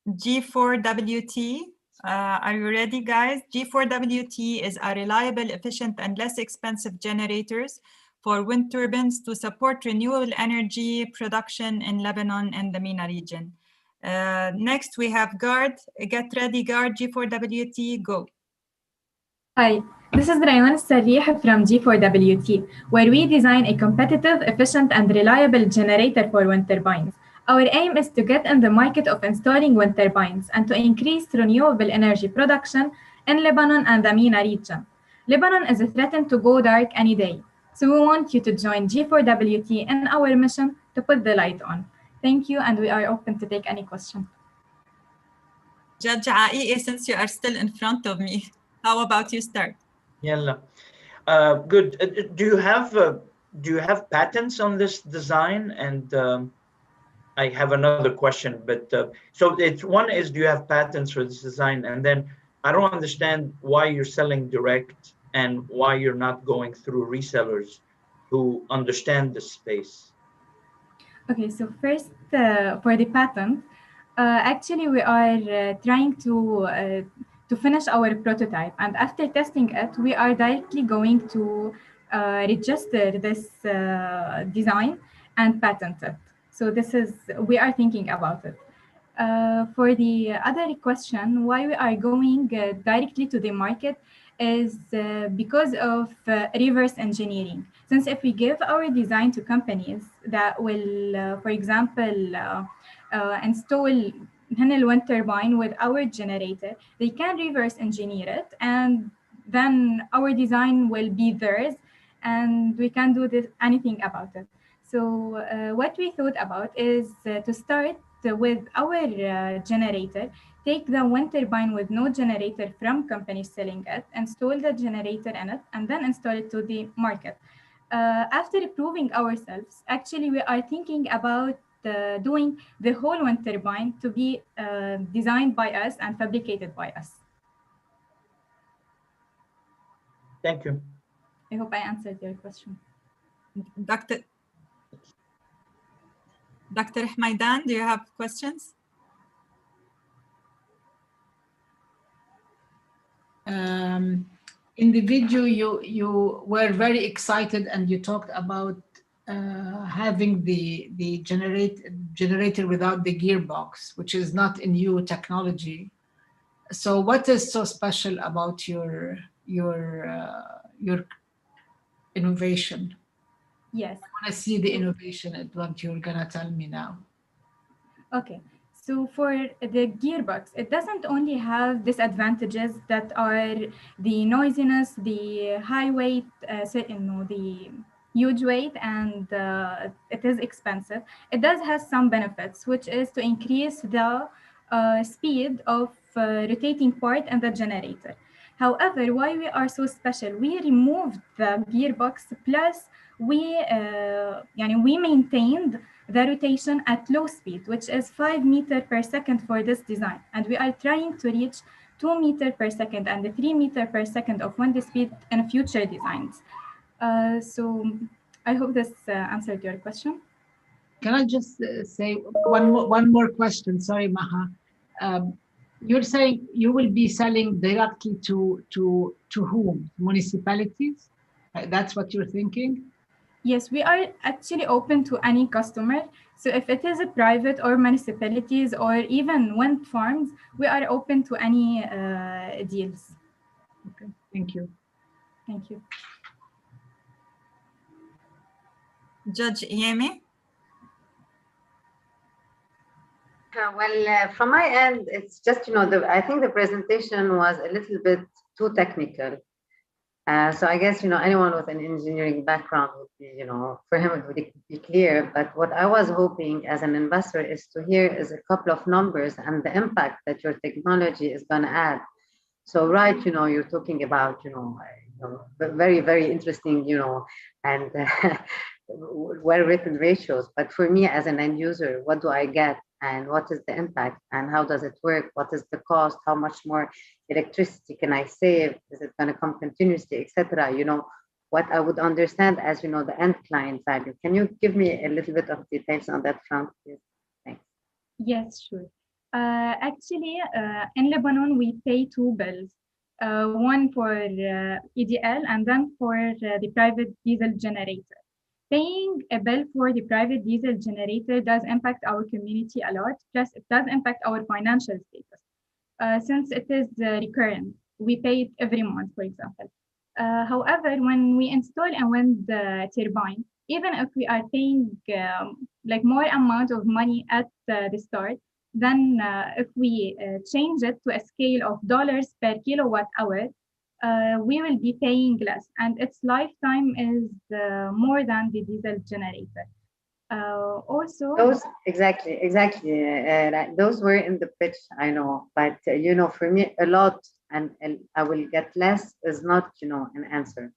G4WT. Are you ready, guys? G4WT is a reliable, efficient, and less expensive generators for wind turbines to support renewable energy production in Lebanon and the MENA region. Next, we have GUARD. Get ready, GUARD, G4WT, go. Hi, this is Raywan Sarih from G4WT, where we design a competitive, efficient, and reliable generator for wind turbines. Our aim is to get in the market of installing wind turbines and to increase renewable energy production in Lebanon and the MENA region. Lebanon is threatened to go dark any day, so we want you to join G4WT in our mission to put the light on. Thank you, and we are open to take any question. Judge Aiqi, since you are still in front of me, how about you start? Yalla. Good. Do you have patents on this design? And I have another question, but so one is, do you have patents for this design? And then I don't understand why you're selling direct and why you're not going through resellers who understand the space. Okay, so first for the patent, actually we are trying to finish our prototype, and after testing it, we are directly going to register this design and patent it. So this is, we are thinking about it. For the other question, why we are going directly to the market is because of reverse engineering. Since if we give our design to companies that will, for example, install a wind turbine with our generator, they can reverse engineer it, and then our design will be theirs, and we can't do anything about it. So what we thought about is to start with our generator, take the wind turbine with no generator from companies selling it, install the generator in it, and then install it to the market. After proving ourselves, actually we are thinking about doing the whole wind turbine to be designed by us and fabricated by us. Thank you. I hope I answered your question. Dr. Hmaidan, do you have questions? In the video, you were very excited and you talked about having the generator without the gearbox, which is not a new technology. So what is so special about your innovation? Yes. I want to see the innovation at what you're gonna tell me now. Okay. So for the gearbox, it doesn't only have disadvantages that are the noisiness, the high weight, the huge weight, and it is expensive. It does have some benefits, which is to increase the speed of rotating part in the generator. However, why we are so special, we removed the gearbox, plus we maintained the rotation at low speed, which is 5 meters per second for this design. And we are trying to reach 2 meters per second and 3 meters per second of wind speed in future designs. So I hope this answered your question. Can I just say one more question? Sorry, Maha. You're saying you will be selling directly to whom? Municipalities? That's what you're thinking? Yes, we are actually open to any customer. So if it is a private or municipalities or even wind farms, we are open to any deals. Okay, thank you. Thank you. Judge Yemi? Well, from my end, it's just, I think the presentation was a little bit too technical. So I guess, anyone with an engineering background would be, for him it would be clear. But what I was hoping as an investor is to hear is a couple of numbers and the impact that your technology is going to add. So, right, you're talking about, very, very interesting, and well-written ratios. But for me as an end user, what do I get? And what is the impact and how does it work? What is the cost? How much more electricity can I save? Is it going to come continuously, etc.? What I would understand as, the end client value. Can you give me a little bit of details on that front, please? Thanks. Yes, sure. Actually, in Lebanon, we pay two bills, one for EDL and then for the private diesel generator. Paying a bill for the private diesel generator does impact our community a lot, plus it does impact our financial status. Since it is recurrent, we pay it every month, for example. However, when we install a wind turbine, even if we are paying like more amount of money at the start, then if we change it to a scale of dollars per kilowatt hour, we will be paying less, and its lifetime is more than the diesel generator. Also, those exactly. Those were in the pitch, I know, but for me, a lot and I will get less is not, an answer.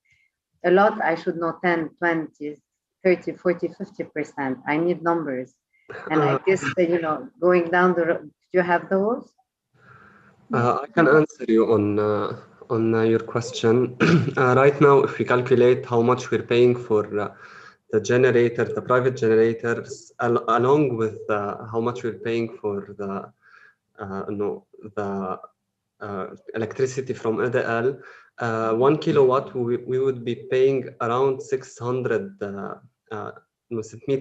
A lot, I should know 10, 20, 30, 40, 50%. I need numbers, and I guess going down the road. Do you have those? I can answer you on your question. Right now, if we calculate how much we're paying for the generator, the private generators, along with how much we're paying for the electricity from EDL, 1 kilowatt, we would be paying around 600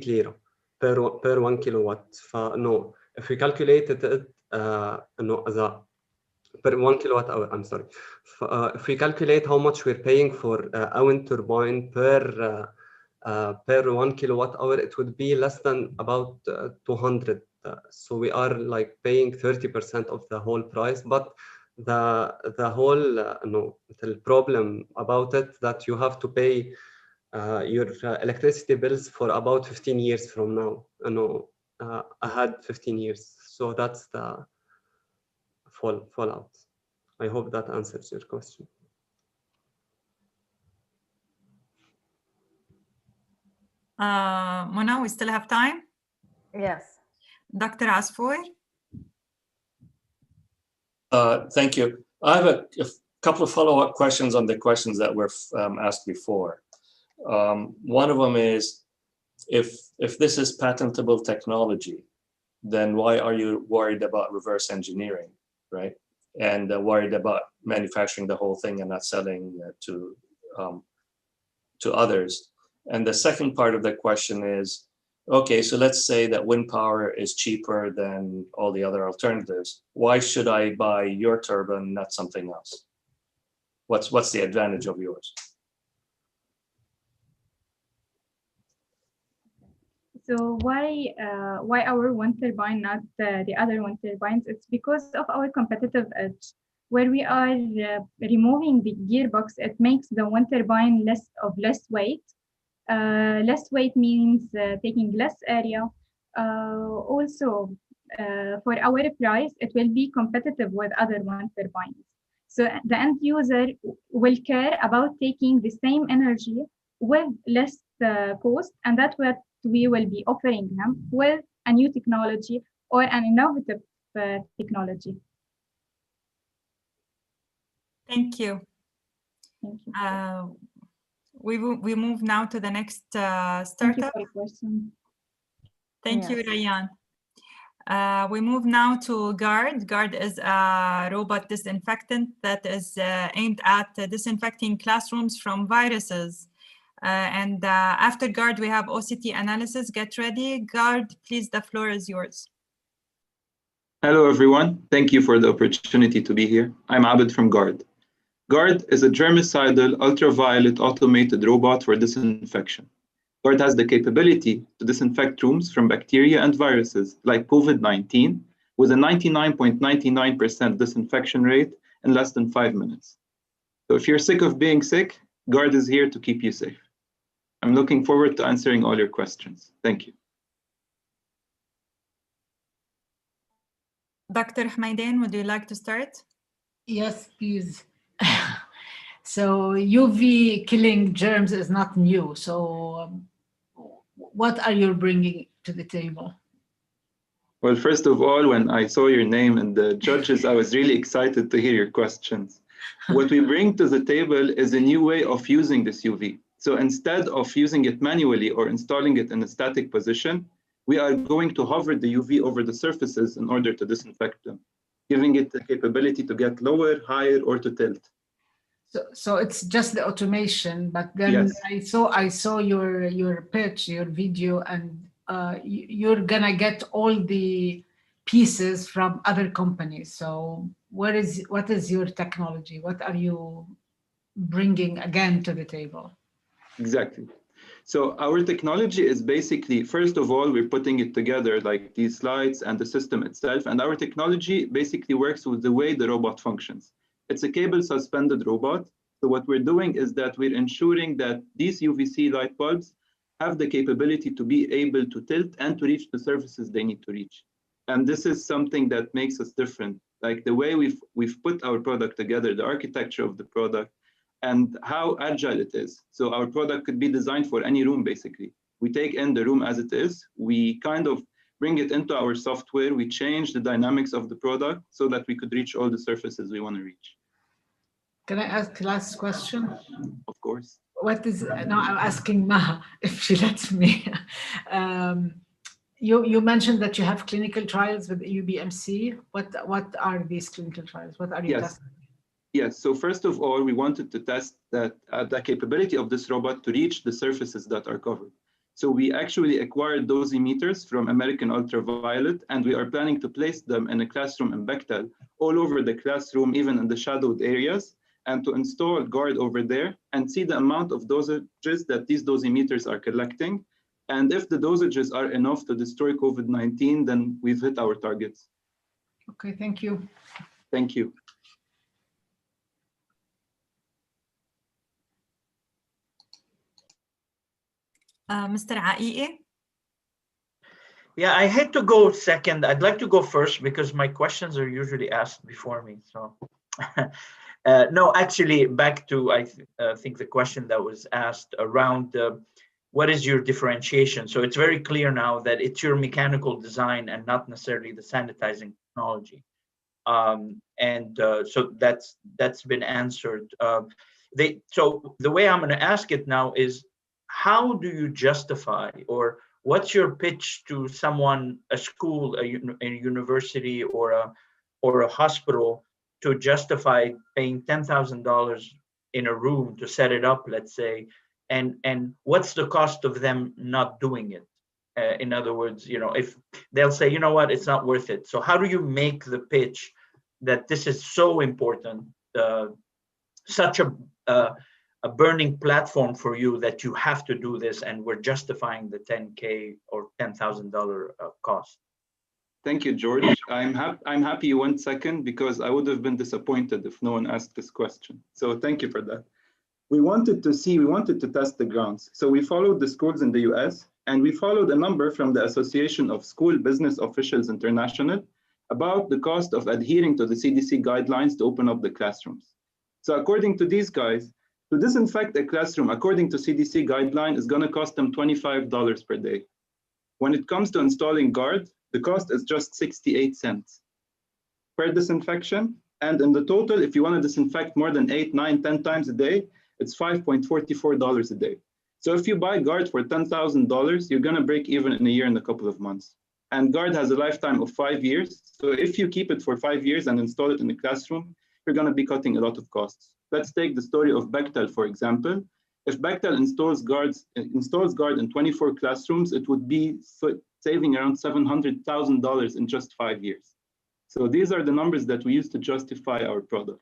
lira per 1 kilowatt. No, if we calculated it, per 1 kilowatt hour, I'm sorry. If we calculate how much we're paying for a wind turbine per 1 kilowatt hour, it would be less than about 200. So we are like paying 30% of the whole price. But the whole the problem about it that you have to pay your electricity bills for about 15 years from now. Ahead 15 years. So that's the fallout. I hope that answers your question. Mona, we still have time? Yes. Dr. Asfour? Thank you. I have a couple of follow-up questions on the questions that were asked before. One of them is, if this is patentable technology, then why are you worried about reverse engineering, right? And worried about manufacturing the whole thing and not selling to others? And the second part of the question is, okay, so let's say that wind power is cheaper than all the other alternatives. Why should I buy your turbine, not something else? What's the advantage of yours? So why our wind turbine, not the other wind turbines? It's because of our competitive edge. Where we are removing the gearbox, it makes the wind turbine less weight. Less weight means taking less area. Also, for our price, it will be competitive with other wind turbines. So the end user will care about taking the same energy with less cost, and that's what we will be offering them with a new technology or an innovative technology. Thank you. Thank you. We move now to the next startup. Thank you for the question. Thank you, Rayan. We move now to GUARD. GUARD is a robot disinfectant that is aimed at disinfecting classrooms from viruses. And after GARD, we have OCT analysis. Get ready. GARD, please, the floor is yours. Hello, everyone. Thank you for the opportunity to be here. I'm Abed from GARD. GARD is a germicidal ultraviolet automated robot for disinfection. GARD has the capability to disinfect rooms from bacteria and viruses like COVID-19 with a 99.99% disinfection rate in less than 5 minutes. So if you're sick of being sick, GARD is here to keep you safe. I'm looking forward to answering all your questions. Thank you. Dr. Hmaidan, would you like to start? Yes, please. So UV killing germs is not new. So what are you bringing to the table? Well, first of all, when I saw your name and the judges, I was really excited to hear your questions. What we bring to the table is a new way of using this UV. So instead of using it manually or installing it in a static position, we are going to hover the UV over the surfaces in order to disinfect them, giving it the capability to get lower, higher, or to tilt. So it's just the automation, but then Yes. I saw your pitch, your video, and you're gonna get all the pieces from other companies. So what is your technology? What are you bringing again to the table? Exactly. So our technology is basically, first of all, we're putting it together like these slides and the system itself. And our technology basically works with the way the robot functions. It's a cable suspended robot. So what we're doing is that we're ensuring that these UVC light bulbs have the capability to be able to tilt and to reach the surfaces they need to reach. And this is something that makes us different. Like the way we've put our product together, the architecture of the product, and how agile it is. So our product could be designed for any room, basically. We take in the room as it is, we kind of bring it into our software, we change the dynamics of the product so that we could reach all the surfaces we want to reach. Can I ask the last question? Of course. What is, no, I'm asking Maha if she lets me. You mentioned that you have clinical trials with UBMC. What are these clinical trials? What are you testing? Yes, so first of all, we wanted to test that the capability of this robot to reach the surfaces that are covered. So we actually acquired those emitters from American Ultraviolet, and we are planning to place them in a classroom in Bechtel, all over the classroom, even in the shadowed areas, and to install GARD over there and see the amount of dosages that these dosimeters are collecting. And if the dosages are enough to destroy COVID-19, then we've hit our targets. Okay, thank you. Thank you. Mr. Aiqi? Yeah, I hate to go second. I'd like to go first because my questions are usually asked before me. So, no, actually, back to I think the question that was asked around what is your differentiation. So it's very clear now that it's your mechanical design and not necessarily the sanitizing technology. So that's been answered. So the way I'm going to ask it now is, how do you justify, or what's your pitch to someone, a school, a university, or a hospital, to justify paying $10,000 in a room to set it up, let's say, and what's the cost of them not doing it? In other words, if they'll say, you know what, it's not worth it. So how do you make the pitch that this is so important, such a burning platform for you that you have to do this, and we're justifying the $10K or $10,000 cost? Thank you, George. I'm happy you went second, because I would have been disappointed if no one asked this question. So thank you for that. We wanted to test the grounds. So we followed the schools in the US, and we followed a number from the Association of School Business Officials International about the cost of adhering to the CDC guidelines to open up the classrooms. So according to these guys, to disinfect a classroom, according to CDC guideline, is going to cost them $25 per day. When it comes to installing GARD, the cost is just 68 cents per disinfection. And in the total, if you want to disinfect more than 8, 9, 10 times a day, it's $5.44 a day. So if you buy GARD for $10,000, you're going to break even in a year and a couple of months. And GARD has a lifetime of 5 years. So if you keep it for 5 years and install it in the classroom, you're going to be cutting a lot of costs. Let's take the story of Bechtel, for example. If Bechtel installs Guard in 24 classrooms, it would be saving around $700,000 in just 5 years. So these are the numbers that we use to justify our product.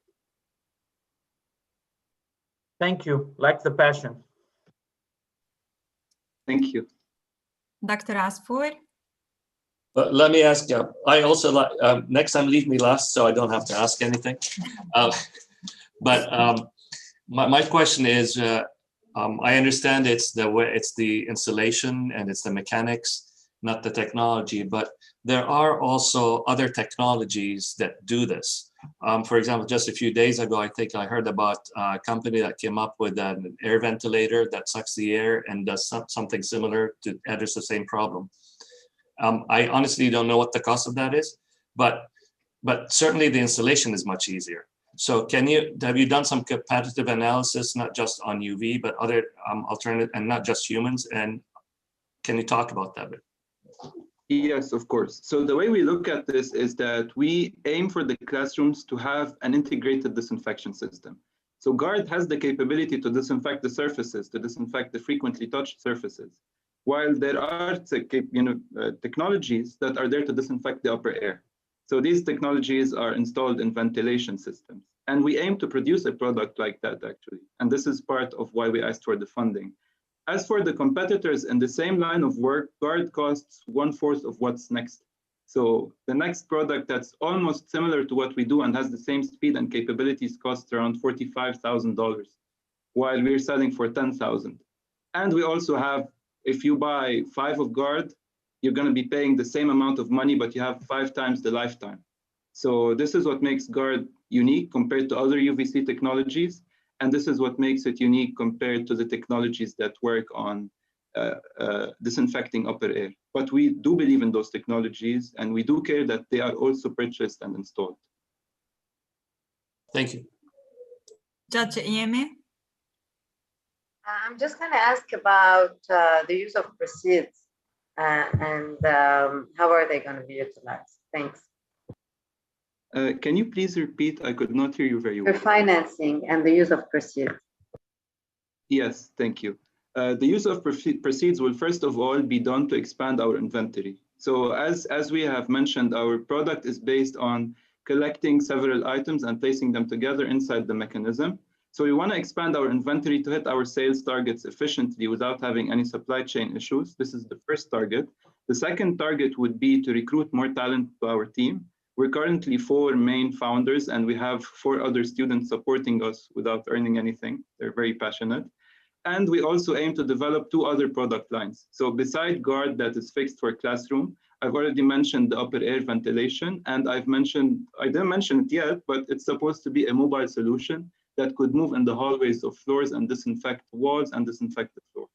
Thank you. Like the passion. Thank you. Dr. Asfour? Let me ask you, I also like, next time leave me last so I don't have to ask anything. My question is, I understand it's the installation and it's the mechanics, not the technology, but there are also other technologies that do this. For example, just a few days ago, I think I heard about a company that came up with an air ventilator that sucks the air and does something similar to address the same problem. I honestly don't know what the cost of that is, but certainly the installation is much easier. So have you done some competitive analysis, not just on UV, but other alternative and not just humans? And can you talk about that a bit? Yes, of course. So the way we look at this is that we aim for the classrooms to have an integrated disinfection system. So Guard has the capability to disinfect the surfaces, to disinfect the frequently touched surfaces, while there are technologies that are there to disinfect the upper air. So these technologies are installed in ventilation systems. And we aim to produce a product like that, actually. And this is part of why we asked for the funding. As for the competitors in the same line of work, Guard costs 1/4 of what's next. So the next product that's almost similar to what we do and has the same speed and capabilities costs around $45,000, while we're selling for $10,000. And we also have, if you buy 5 of Guard, you're going to be paying the same amount of money, but you have 5 times the lifetime. So this is what makes Guard unique compared to other UVC technologies. And this is what makes it unique compared to the technologies that work on disinfecting upper air. But we do believe in those technologies, and we do care that they are also purchased and installed. Thank you. Judge Iyeme? I'm just going to ask about the use of proceeds and how are they going to be utilized? Thanks. Can you please repeat? I could not hear you very well. For financing and the use of proceeds. Yes, thank you. The use of proceeds will first of all be done to expand our inventory. So as we have mentioned, our product is based on collecting several items and placing them together inside the mechanism. So we want to expand our inventory to hit our sales targets efficiently without having any supply chain issues. This is the first target. The second target would be to recruit more talent to our team. We're currently 4 main founders, and we have 4 other students supporting us without earning anything. They're very passionate. And we also aim to develop 2 other product lines. So beside Guard that is fixed for classroom, I've already mentioned the upper air ventilation, and I didn't mention it yet, but it's supposed to be a mobile solution that could move in the hallways of floors and disinfect walls and disinfect the floor.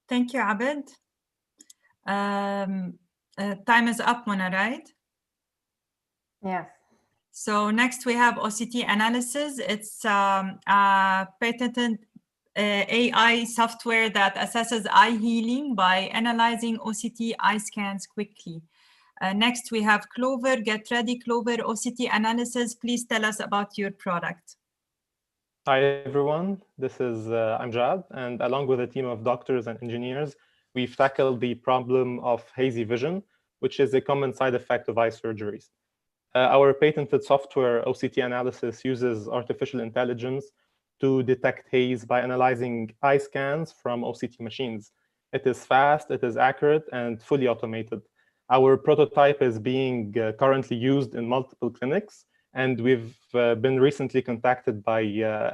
Thank you, Abed. Time is up, Mona, right? Yes. So next we have OCT analysis. It's a patented AI software that assesses eye healing by analyzing OCT eye scans quickly. Next we have Clover. Get ready, Clover OCT analysis. Please tell us about your product. Hi, everyone. This is Amjad, and along with a team of doctors and engineers, we've tackled the problem of hazy vision, which is a common side effect of eye surgeries. Our patented software, OCT analysis, uses artificial intelligence to detect haze by analyzing eye scans from OCT machines. It is fast, it is accurate, and fully automated. Our prototype is being currently used in multiple clinics, and we've been recently contacted by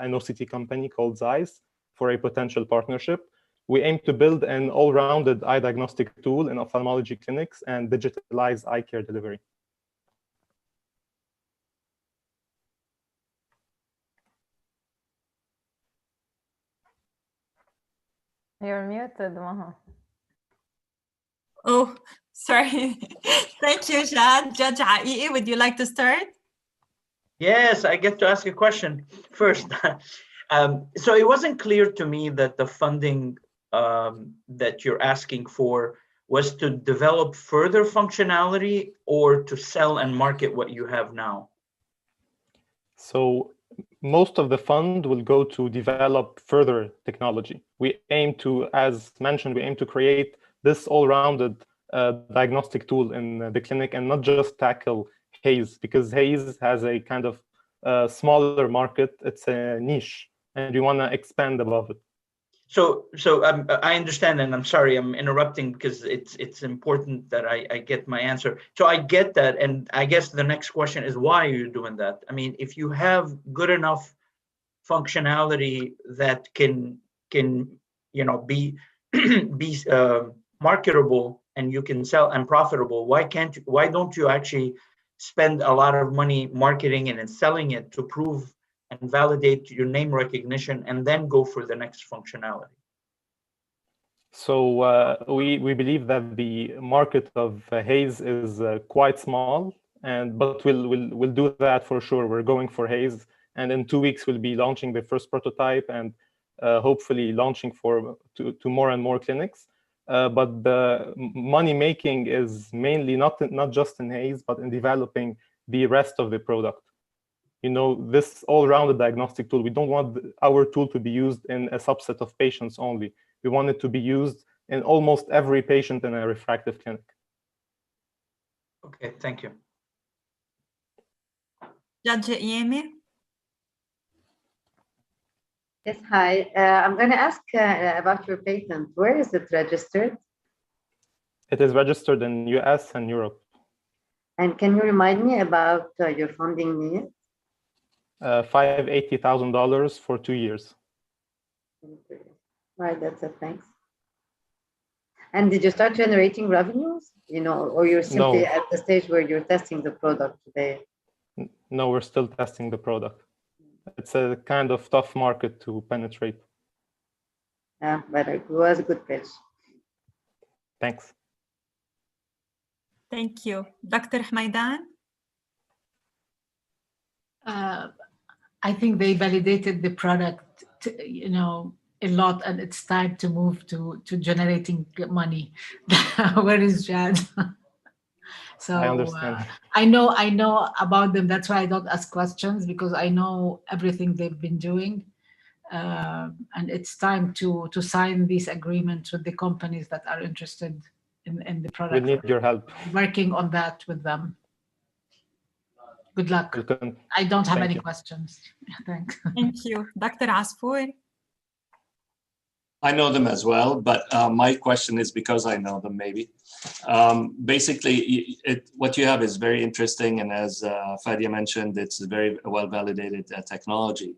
an OCT company called Zeiss for a potential partnership. We aim to build an all-rounded eye diagnostic tool in ophthalmology clinics and digitalize eye care delivery. You're muted, Maha. Oh, sorry. Thank you, Jad. Judge Ai'i, would you like to start? Yes, I get to ask a question first. So it wasn't clear to me that the funding that you're asking for was to develop further functionality or to sell and market what you have now. So most of the fund will go to develop further technology. We aim to, as mentioned, we aim to create this all-rounded diagnostic tool in the clinic and not just tackle haze, because haze has a kind of smaller market. It's a niche, and we want to expand above it. So I understand, and I'm sorry I'm interrupting because it's important that I get my answer. So I get that, and I guess the next question is, why are you doing that? I mean, if you have good enough functionality that can be marketable and you can sell and profitable, why don't you actually spend a lot of money marketing and selling it to prove and validate your name recognition, and then go for the next functionality? So we believe that the market of haze is quite small, but we'll do that for sure. We're going for haze, and in 2 weeks we'll be launching the first prototype, and hopefully launching to more and more clinics. But the money making is mainly not just in haze, but in developing the rest of the product. This all-rounded diagnostic tool, we don't want our tool to be used in a subset of patients only. We want it to be used in almost every patient in a refractive clinic. Okay, thank you. Judge Ieme? Yes, hi. I'm going to ask about your patent. Where is it registered? It is registered in US and Europe. And can you remind me about your funding needs? $580,000 for 2 years. Right, that's it. Thanks. And did you start generating revenues? Or you're simply at the stage where you're testing the product today? No, we're still testing the product. It's a kind of tough market to penetrate. Yeah, but it was a good pitch. Thanks. Thank you. Dr. Hmaidan? I think they validated the product, a lot, and it's time to move to generating money. Where is Jad? So I understand. I know about them. That's why I don't ask questions, because I know everything they've been doing, and it's time to sign these agreements with the companies that are interested in the product. We need your help. Working on that with them. Good luck. I don't have any questions. Thanks. Thank you. Dr. Asfour? I know them as well, but my question is because I know them, maybe. Basically, what you have is very interesting, and as Fadia mentioned, it's a very well-validated technology.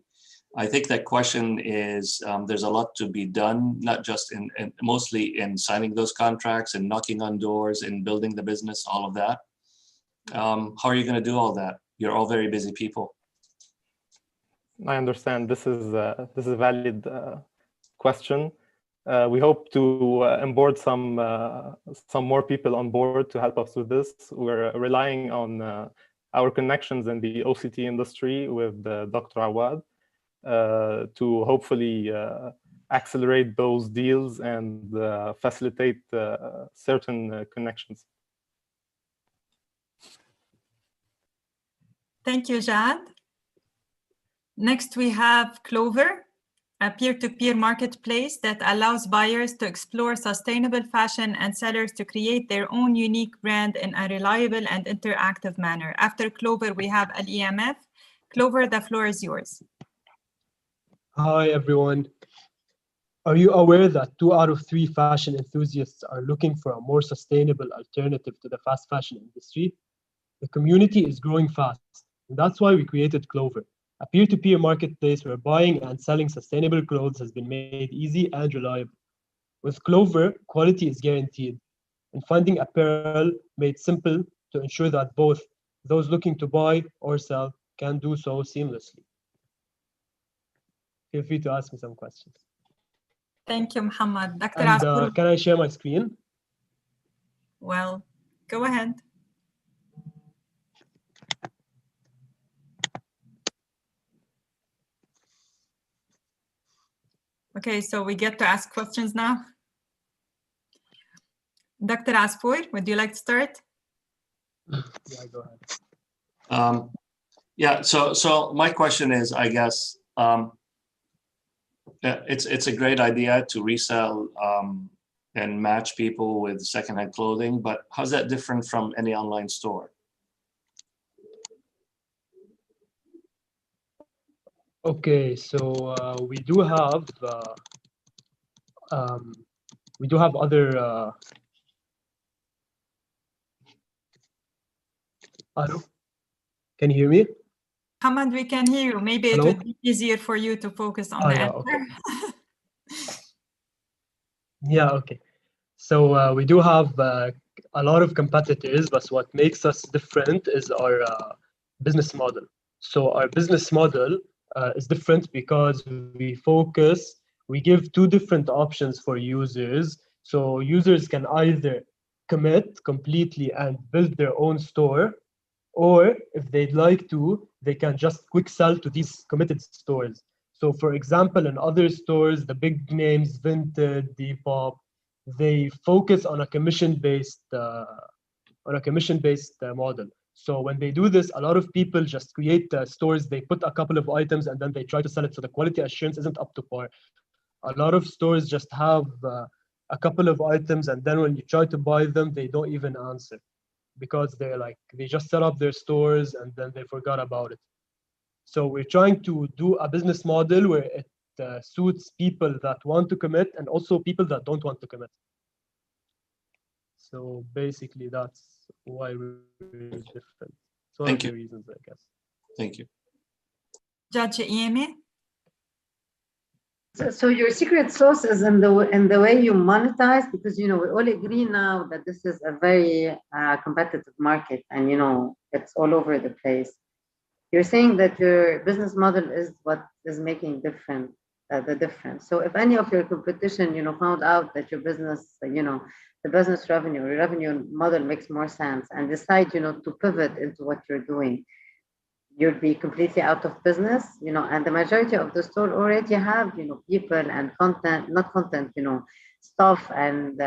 I think that question is, there's a lot to be done, not just mostly in signing those contracts and knocking on doors and building the business, all of that. How are you going to do all that? You're all very busy people. I understand. This is a valid question. We hope to onboard some more people on board to help us with this. We're relying on our connections in the OCT industry with Dr. Awad to hopefully accelerate those deals and facilitate certain connections. Thank you, Jad. Next, we have Clover, a peer-to-peer marketplace that allows buyers to explore sustainable fashion and sellers to create their own unique brand in a reliable and interactive manner. After Clover, we have Al-EMF. Clover, the floor is yours. Hi, everyone. Are you aware that 2 out of 3 fashion enthusiasts are looking for a more sustainable alternative to the fast fashion industry? The community is growing fast, and that's why we created Clover, a peer-to-peer marketplace where buying and selling sustainable clothes has been made easy and reliable. With Clover, quality is guaranteed, and finding apparel made simple to ensure that both those looking to buy or sell can do so seamlessly. Feel free to ask me some questions. Thank you, Muhammad. Dr. And, Asfour. can I share my screen? Well, go ahead. Okay, so we get to ask questions now. Dr. Asfour, would you like to start? Yeah, go ahead. Yeah, so my question is, I guess, it's a great idea to resell and match people with secondhand clothing, but how's that different from any online store? Okay, so we do have other. Hello, can you hear me? Hamad, we can hear you. Maybe Hello? it would be easier for you to focus on the yeah, answer. okay. Yeah, okay. So we do have a lot of competitors, but what makes us different is our business model. So our business model is different because we give two different options for users. So users can either commit completely and build their own store, or if they'd like to, they can just quick sell to these committed stores. So for example, in other stores, the big names, Vinted, Depop, they focus on a commission-based model. So when they do this, a lot of people just create stores, they put a couple of items and then they try to sell it. So the quality assurance isn't up to par. A lot of stores just have a couple of items, and then when you try to buy them, they don't even answer, because they just set up their stores and then they forgot about it. So we're trying to do a business model where it suits people that want to commit and also people that don't want to commit. So basically, that's why we're different. It's one of the reasons, I guess. Thank you. Judge Ieme? So your secret sauce is in the way you monetize, because we all agree now that this is a very competitive market, and it's all over the place. You're saying that your business model is what is making the difference. So if any of your competition, found out that your business, the business revenue model makes more sense, and decide, to pivot into what you're doing, you'd be completely out of business, and the majority of the store already have, people and content, not content, stuff, and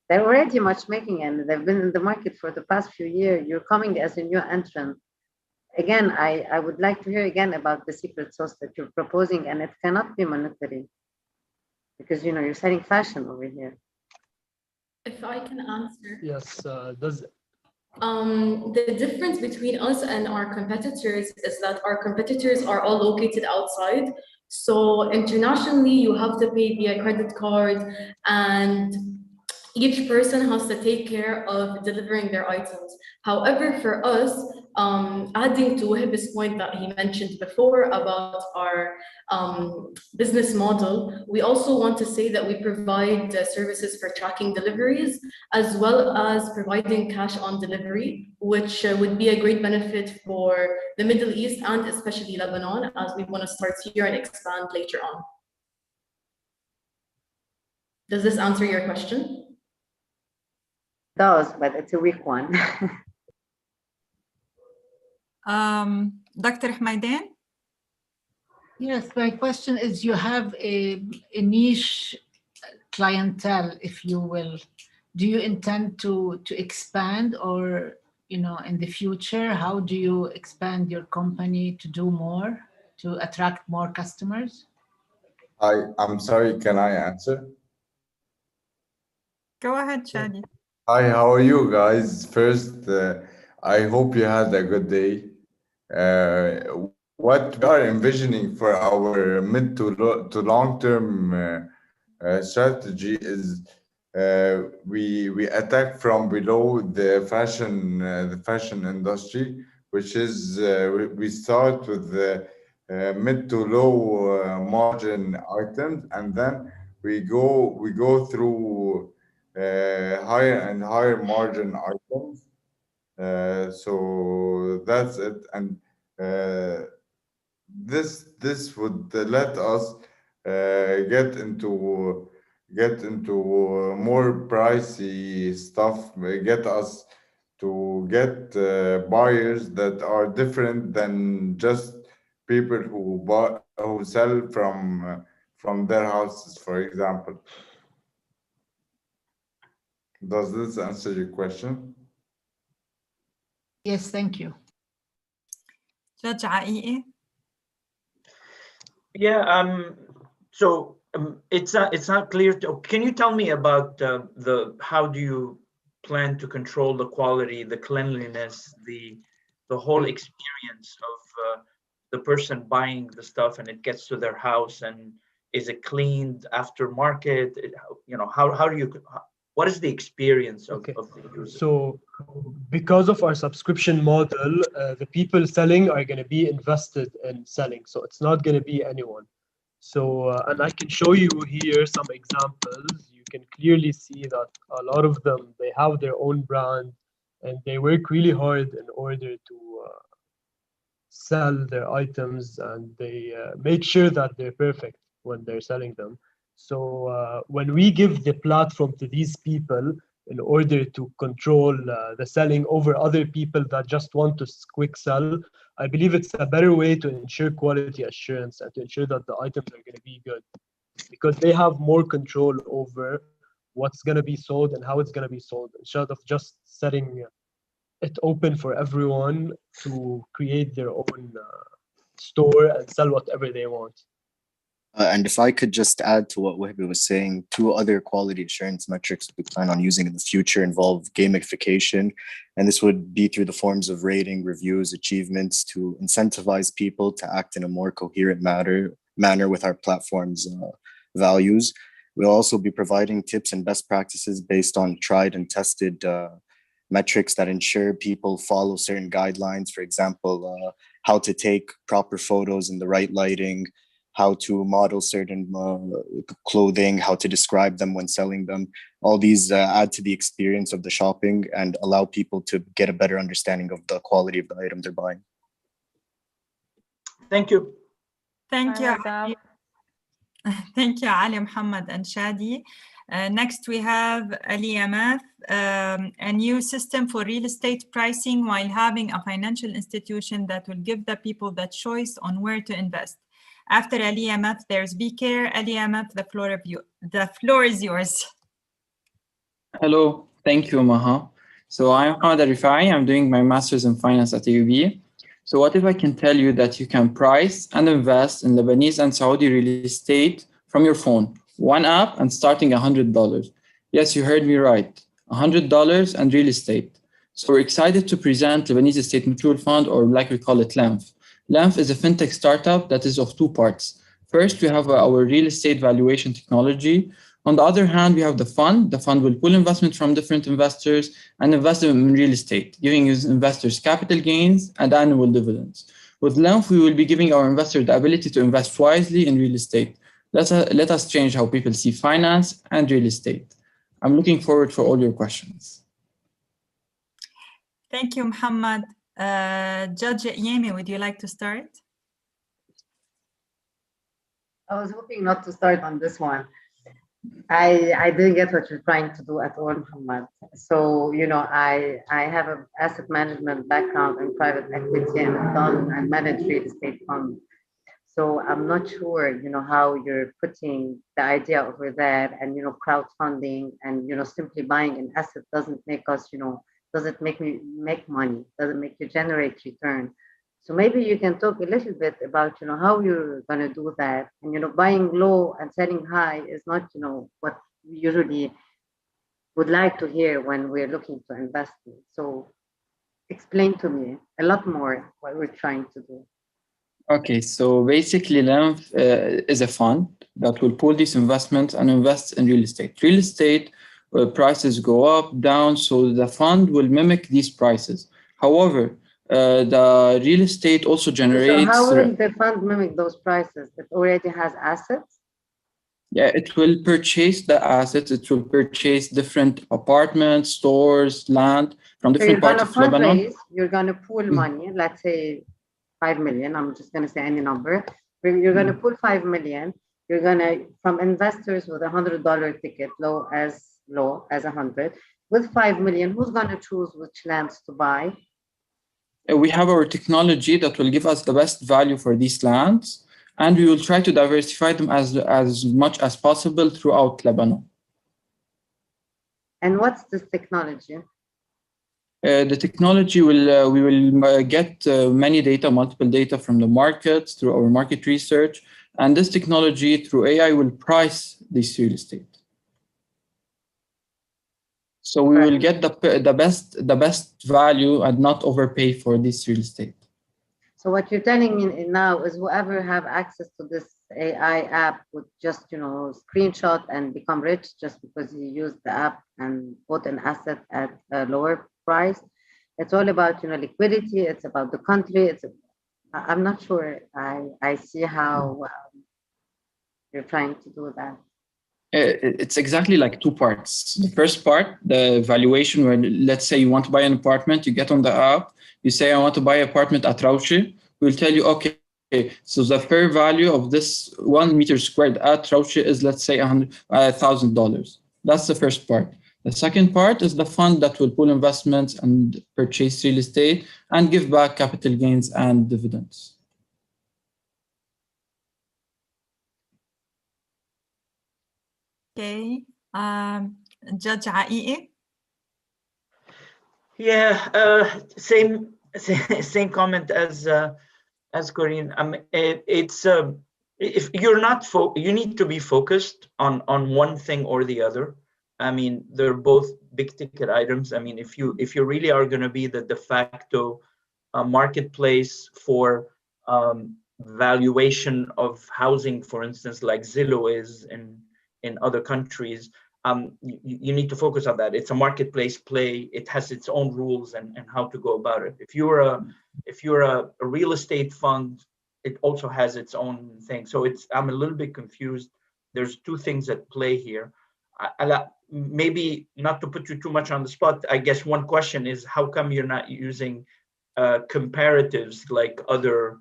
they're already matchmaking, and they've been in the market for the past few years. You're coming as a new entrant. Again, I would like to hear again about the secret sauce that you're proposing, and it cannot be monetary, because you're selling fashion over here. If I can answer. Yes, the difference between us and our competitors is that our competitors are all located outside. So internationally, you have to pay via credit card, and each person has to take care of delivering their items. However, for us, adding to Wahib's point that he mentioned before about our business model, we also want to say that we provide services for tracking deliveries, as well as providing cash on delivery, which would be a great benefit for the Middle East and especially Lebanon, as we want to start here and expand later on. Does this answer your question? It does, but it's a weak one. Dr. Hmaidan? Yes, my question is, you have a niche clientele, if you will. Do you intend to expand, or in the future, how do you expand your company to do more, to attract more customers? I'm sorry, can I answer? Go ahead, Shadi. Hi, how are you guys? First, I hope you had a good day. What we are envisioning for our mid to long-term strategy is we attack from below the fashion industry, which is we start with the mid to low margin items, and then we go through higher and higher margin items. So that's it, and this would let us get into more pricey stuff, get us to get buyers that are different than just people who sell from their houses, for example. Does this answer your question? Yes, thank you. Judge Aiqi? Yeah, so it's not clear. Can you tell me about how do you plan to control the quality, the cleanliness, the whole experience of the person buying the stuff and it gets to their house, and is it cleaned after market? How do you, what is the experience of the user? So because of our subscription model, the people selling are going to be invested in selling. So it's not going to be anyone. So, and I can show you here some examples. You can clearly see that a lot of them, they have their own brand and they work really hard in order to sell their items, and they make sure that they're perfect when they're selling them. So when we give the platform to these people in order to control the selling over other people that just want to quick sell, I believe it's a better way to ensure quality assurance and to ensure that the items are going to be good, because they have more control over what's going to be sold and how it's going to be sold, instead of just setting it open for everyone to create their own store and sell whatever they want. And if I could just add to what Wahbi was saying, 2 other quality assurance metrics we plan on using in the future involve gamification. And this would be through the forms of rating, reviews, achievements to incentivize people to act in a more coherent manner with our platform's values. We'll also be providing tips and best practices based on tried and tested metrics that ensure people follow certain guidelines. For example, how to take proper photos in the right lighting, how to model certain clothing, how to describe them when selling them. All these add to the experience of the shopping and allow people to get a better understanding of the quality of the item they're buying. Thank you. Thank you. Thank you, Ali, Muhammad, and Shadi. Next, we have Ali Amath, a new system for real estate pricing while having a financial institution that will give the people the choice on where to invest. After Ali Amath, there's Be-Care. Ali Amath, the floor is yours. Hello, thank you, Maha. So I'm Ahmed Rifai. I'm doing my master's in finance at AUB. So what if I can tell you that you can price and invest in Lebanese and Saudi real estate from your phone, one app and starting $100. Yes, you heard me right, $100 and real estate. So we're excited to present Lebanese Estate Mutual Fund, or like we call it, LEMF. LEMF is a fintech startup that is of 2 parts. First, we have our real estate valuation technology. On the other hand, we have the fund. The fund will pull investment from different investors and invest them in real estate, giving investors capital gains and annual dividends. With LEMF, we will be giving our investors the ability to invest wisely in real estate. Let us change how people see finance and real estate. I'm looking forward for all your questions. Thank you, Muhammad. Judge Yemi, would you like to start? I was hoping not to start on this one. I didn't get what you're trying to do at all, Muhammad. So, I have an asset management background in private equity and manage real estate funds. So I'm not sure, how you're putting the idea over there, and, crowdfunding and, simply buying an asset doesn't make us, doesn't make me make money, doesn't make you generate return. So maybe you can talk a little bit about, how you're going to do that. And, buying low and selling high is not, what we usually would like to hear when we're looking to invest in. So explain to me a lot more what we're trying to do. Okay, so basically LEMF is a fund that will pull these investments and invest in real estate. Real estate prices go up, down, so the fund will mimic these prices. However, the real estate also generates... So how will the fund mimic those prices? It already has assets? Yeah, it will purchase the assets. It will purchase different apartments, stores, land from different parts of Lebanon. You're going to pool money, let's say 5 million. I'm just going to say any number. You're going to pool 5 million. You're going to, from investors with $100 ticket, low as 100, with 5 million, who's going to choose which lands to buy? We have our technology that will give us the best value for these lands, and we will try to diversify them as much as possible throughout Lebanon. And what's this technology? The technology will, we will get many data, multiple data from the market through our market research. And this technology through AI will price this real estate. So we will get the best value and not overpay for this real estate. So what you're telling me now is whoever have access to this AI app would just, screenshot and become rich just because you use the app and bought an asset at a lower price. It's all about, liquidity. It's about the country. I'm not sure I see how you're trying to do that. It's exactly like two parts. The first part, the valuation, where let's say you want to buy an apartment, you get on the app, you say, I want to buy an apartment at Rauchi. We'll tell you, okay, so the fair value of this 1 meter squared at Rauchi is, let's say, $100,000. That's the first part. The second part is the fund that will pool investments and purchase real estate and give back capital gains and dividends. Okay, Judge Aiqi. Yeah, same comment as Corinne. It's if you're not you need to be focused on one thing or the other. I mean, they're both big ticket items. I mean, if you really are going to be the de facto marketplace for valuation of housing, for instance, like Zillow is in other countries, you need to focus on that. It's a marketplace play. It has its own rules and how to go about it. If you're a real estate fund, it also has its own thing. So I'm a little bit confused. There's two things at play here. Maybe not to put you too much on the spot, I guess one question is, how come you're not using comparatives like other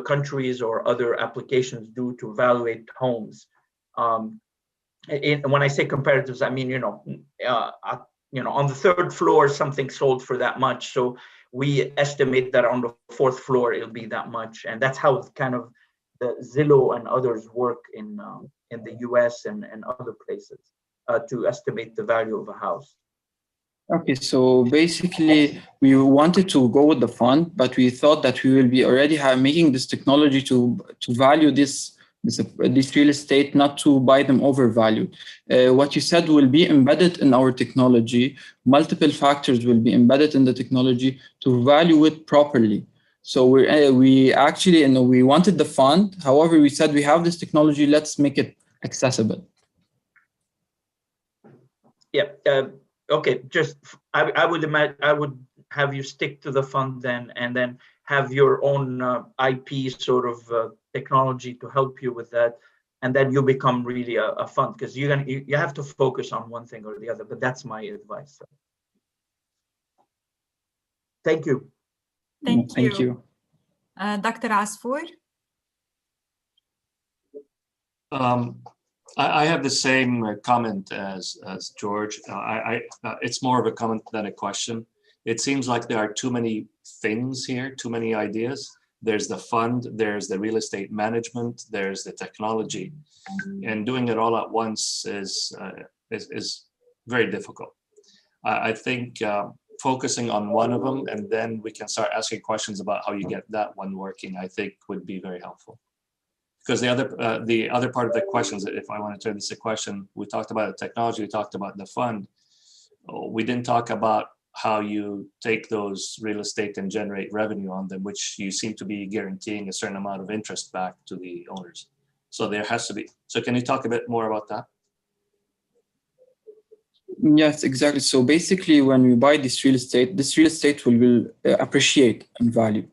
countries or other applications do to evaluate homes? When I say comparatives, I mean, on the third floor, something sold for that much. So we estimate that on the fourth floor, it'll be that much. And that's how kind of the Zillow and others work in the US and other places to estimate the value of a house. Okay, so basically we wanted to go with the fund, but we thought that we will be already making this technology to value this real estate, not to buy them overvalued. What you said will be embedded in our technology. Multiple factors will be embedded in the technology to value it properly. So we actually, we wanted the fund. However, we said we have this technology, let's make it accessible. Yeah. Okay. Just I would imagine I would have you stick to the fund then, and then have your own IP sort of technology to help you with that, and then you become really a fund, because you have to focus on one thing or the other. But that's my advice. Thank you. Thank you. Dr. Asfour. I have the same comment as George. It's more of a comment than a question. It seems like there are too many things here, too many ideas. There's the fund, there's the real estate management, there's the technology, and doing it all at once is very difficult. I think focusing on one of them, and then we can start asking questions about how you get that one working, I think would be very helpful. Because the other part of the questions, if I want to turn this a question, we talked about the technology, we talked about the fund. We didn't talk about how you take those real estate and generate revenue on them, which you seem to be guaranteeing a certain amount of interest back to the owners. So there has to be. So can you talk a bit more about that? Yes, exactly. So basically, when we buy this real estate will appreciate in value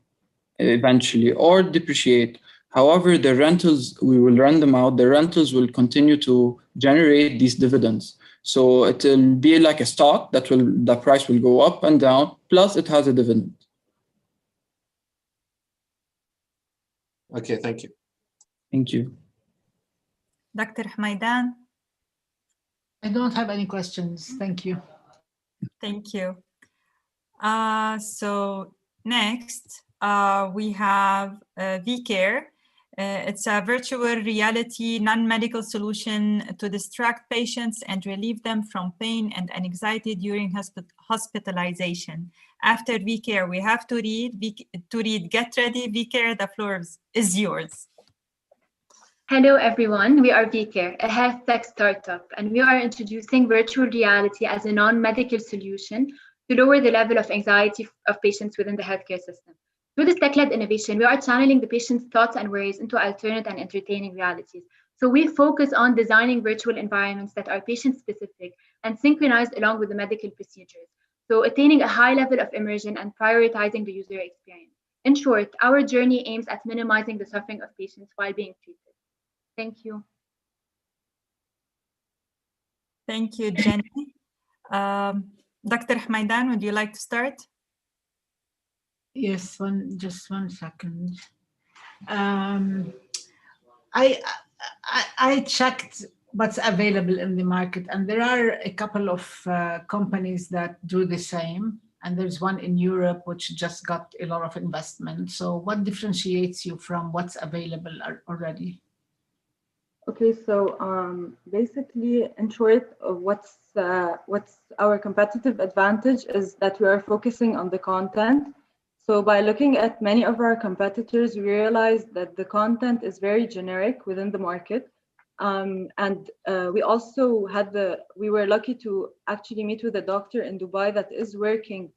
eventually, or depreciate. However, the rentals, we will rent them out. The rentals will continue to generate these dividends. So it will be like a stock that the price will go up and down, plus it has a dividend. Okay, thank you. Thank you. Dr. Hamaidan. I don't have any questions. Thank you. Thank you. So next, we have VCare. It's a virtual reality non-medical solution to distract patients and relieve them from pain and anxiety during hospitalization. After VCare, we have to read Get Ready. VCare, the floor is yours. Hello everyone, we are VCare, a health tech startup, and we are introducing virtual reality as a non-medical solution to lower the level of anxiety of patients within the healthcare system. Through this tech-led innovation, we are channeling the patient's thoughts and worries into alternate and entertaining realities. So we focus on designing virtual environments that are patient-specific and synchronized along with the medical procedures. So attaining a high level of immersion and prioritizing the user experience. In short, our journey aims at minimizing the suffering of patients while being treated. Thank you. Thank you, Jenny. Dr. Hamaidan, would you like to start? Yes, just one second. I checked what's available in the market, and there are a couple of companies that do the same. And there's one in Europe which just got a lot of investment. So what differentiates you from what's available already? Okay, so basically, in short, what's our competitive advantage is that we are focusing on the content. So by looking at many of our competitors, we realized that the content is very generic within the market. We also we were lucky to actually meet with a doctor in Dubai that is working,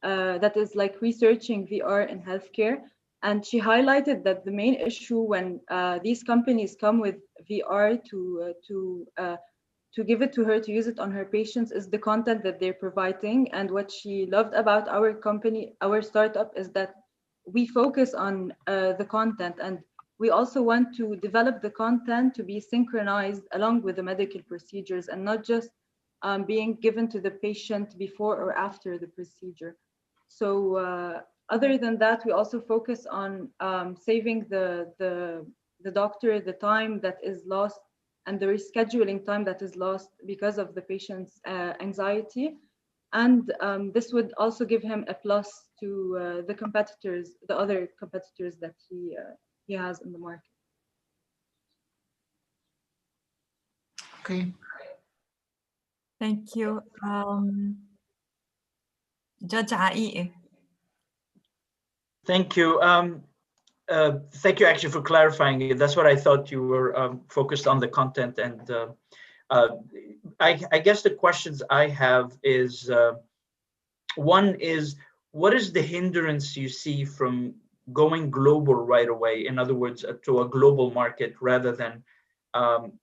that is like researching VR in healthcare. And she highlighted that the main issue when these companies come with VR to give it to her, to use it on her patients, is the content that they're providing. And what she loved about our company, our startup, is that we focus on the content, and we also want to develop the content to be synchronized along with the medical procedures and not just being given to the patient before or after the procedure. So other than that, we also focus on saving the doctor the time that is lost and the rescheduling time that is lost because of the patient's anxiety. And this would also give him a plus to the competitors, the other competitors that he has in the market. Okay. Thank you. Judge Aiqi. Thank you. Thank you actually for clarifying it. That's what I thought you were focused on the content. And I guess the questions I have is, one is, what is the hindrance you see from going global right away? In other words, to a global market rather than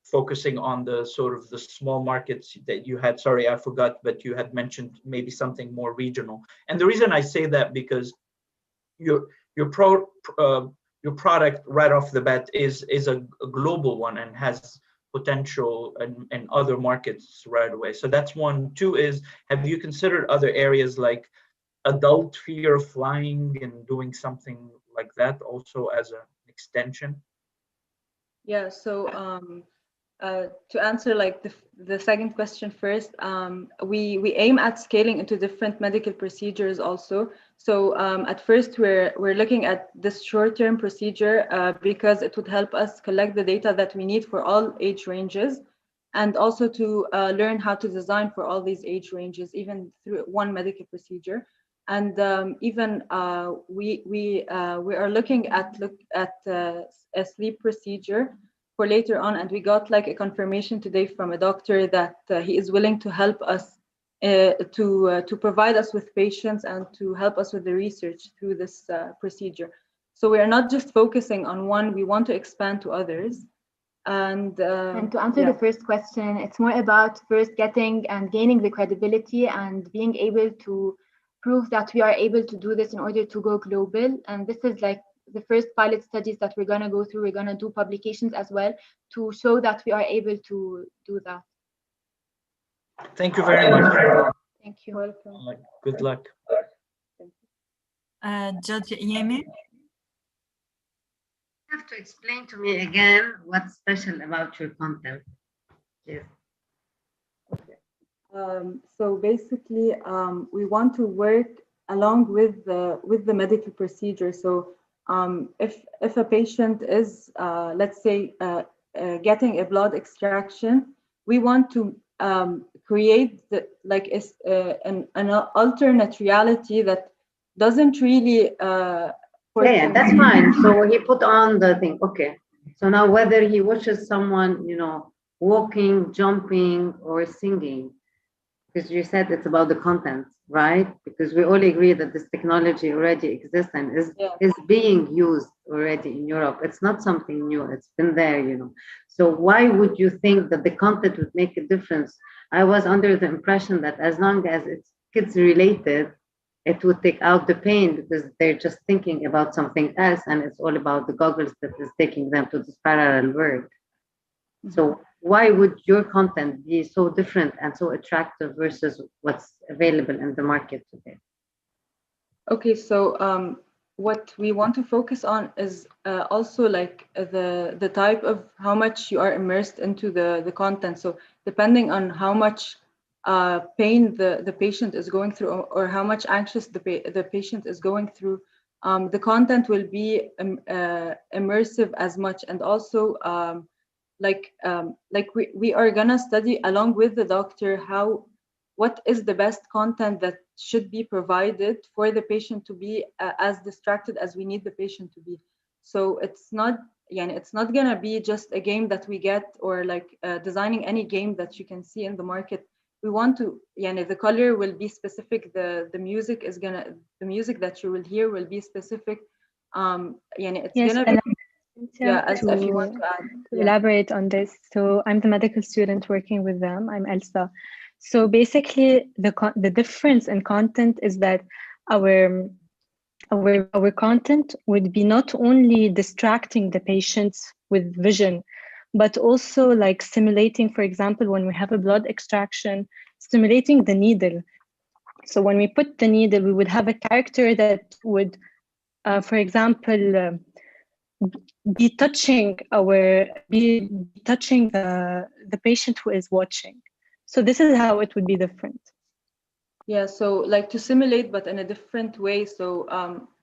focusing on the sort of the small markets that you had. Sorry, I forgot, but you had mentioned maybe something more regional. And the reason I say that because your product right off the bat is a global one and has potential in other markets right away. So that's one. Two is, have you considered other areas like adult fear of flying and doing something like that also as an extension? Yeah, so to answer like the second question first, we aim at scaling into different medical procedures also. So at first we're looking at this short-term procedure because it would help us collect the data that we need for all age ranges, and also to learn how to design for all these age ranges, even through one medical procedure. And even we are looking at a sleep procedure for later on, and we got like a confirmation today from a doctor that he is willing to help us to provide us with patients and to help us with the research through this procedure. So we are not just focusing on one; we want to expand to others. And to answer the first question, it's more about first getting and gaining the credibility and being able to prove that we are able to do this in order to go global. And this is like the first pilot studies that we're going to go through. We're going to do publications as well to show that we are able to do that. Thank you very much. Thank you. Welcome. Good luck. Judge Yemi. You have to explain to me again what's special about your content. Yes. Okay. So basically, we want to work along with the medical procedure. So if a patient is, let's say, getting a blood extraction, we want to create an alternate reality that doesn't really. Yeah, that's fine. So he put on the thing. Okay. So now whether he watches someone, walking, jumping, or singing, because you said it's about the content, right? Because we all agree that this technology already exists and is being used already in Europe. It's not something new. It's been there, So why would you think that the content would make a difference? I was under the impression that as long as it's kids related, it would take out the pain because they're just thinking about something else and it's all about the goggles that is taking them to this parallel world. So why would your content be so different and so attractive versus what's available in the market today? Okay, so what we want to focus on is also like the type of how much you are immersed into the content. So depending on how much pain the patient is going through or how much anxious the patient is going through, the content will be immersive as much. And also we are gonna study along with the doctor what is the best content that should be provided for the patient to be as distracted as we need the patient to be. So it's not gonna be just a game that we get or like designing any game that you can see in the market. We want to, the color will be specific. The music that you will hear will be specific. It's gonna be. Elsa, if you want to add. To elaborate on this, so I'm the medical student working with them. I'm Elsa. So basically, the difference in content is that our content would be not only distracting the patients with vision, but also like stimulating, for example, when we have a blood extraction, stimulating the needle. So when we put the needle, we would have a character that would, for example, be touching the patient who is watching. So this is how it would be different. Yeah, so like to simulate, but in a different way. So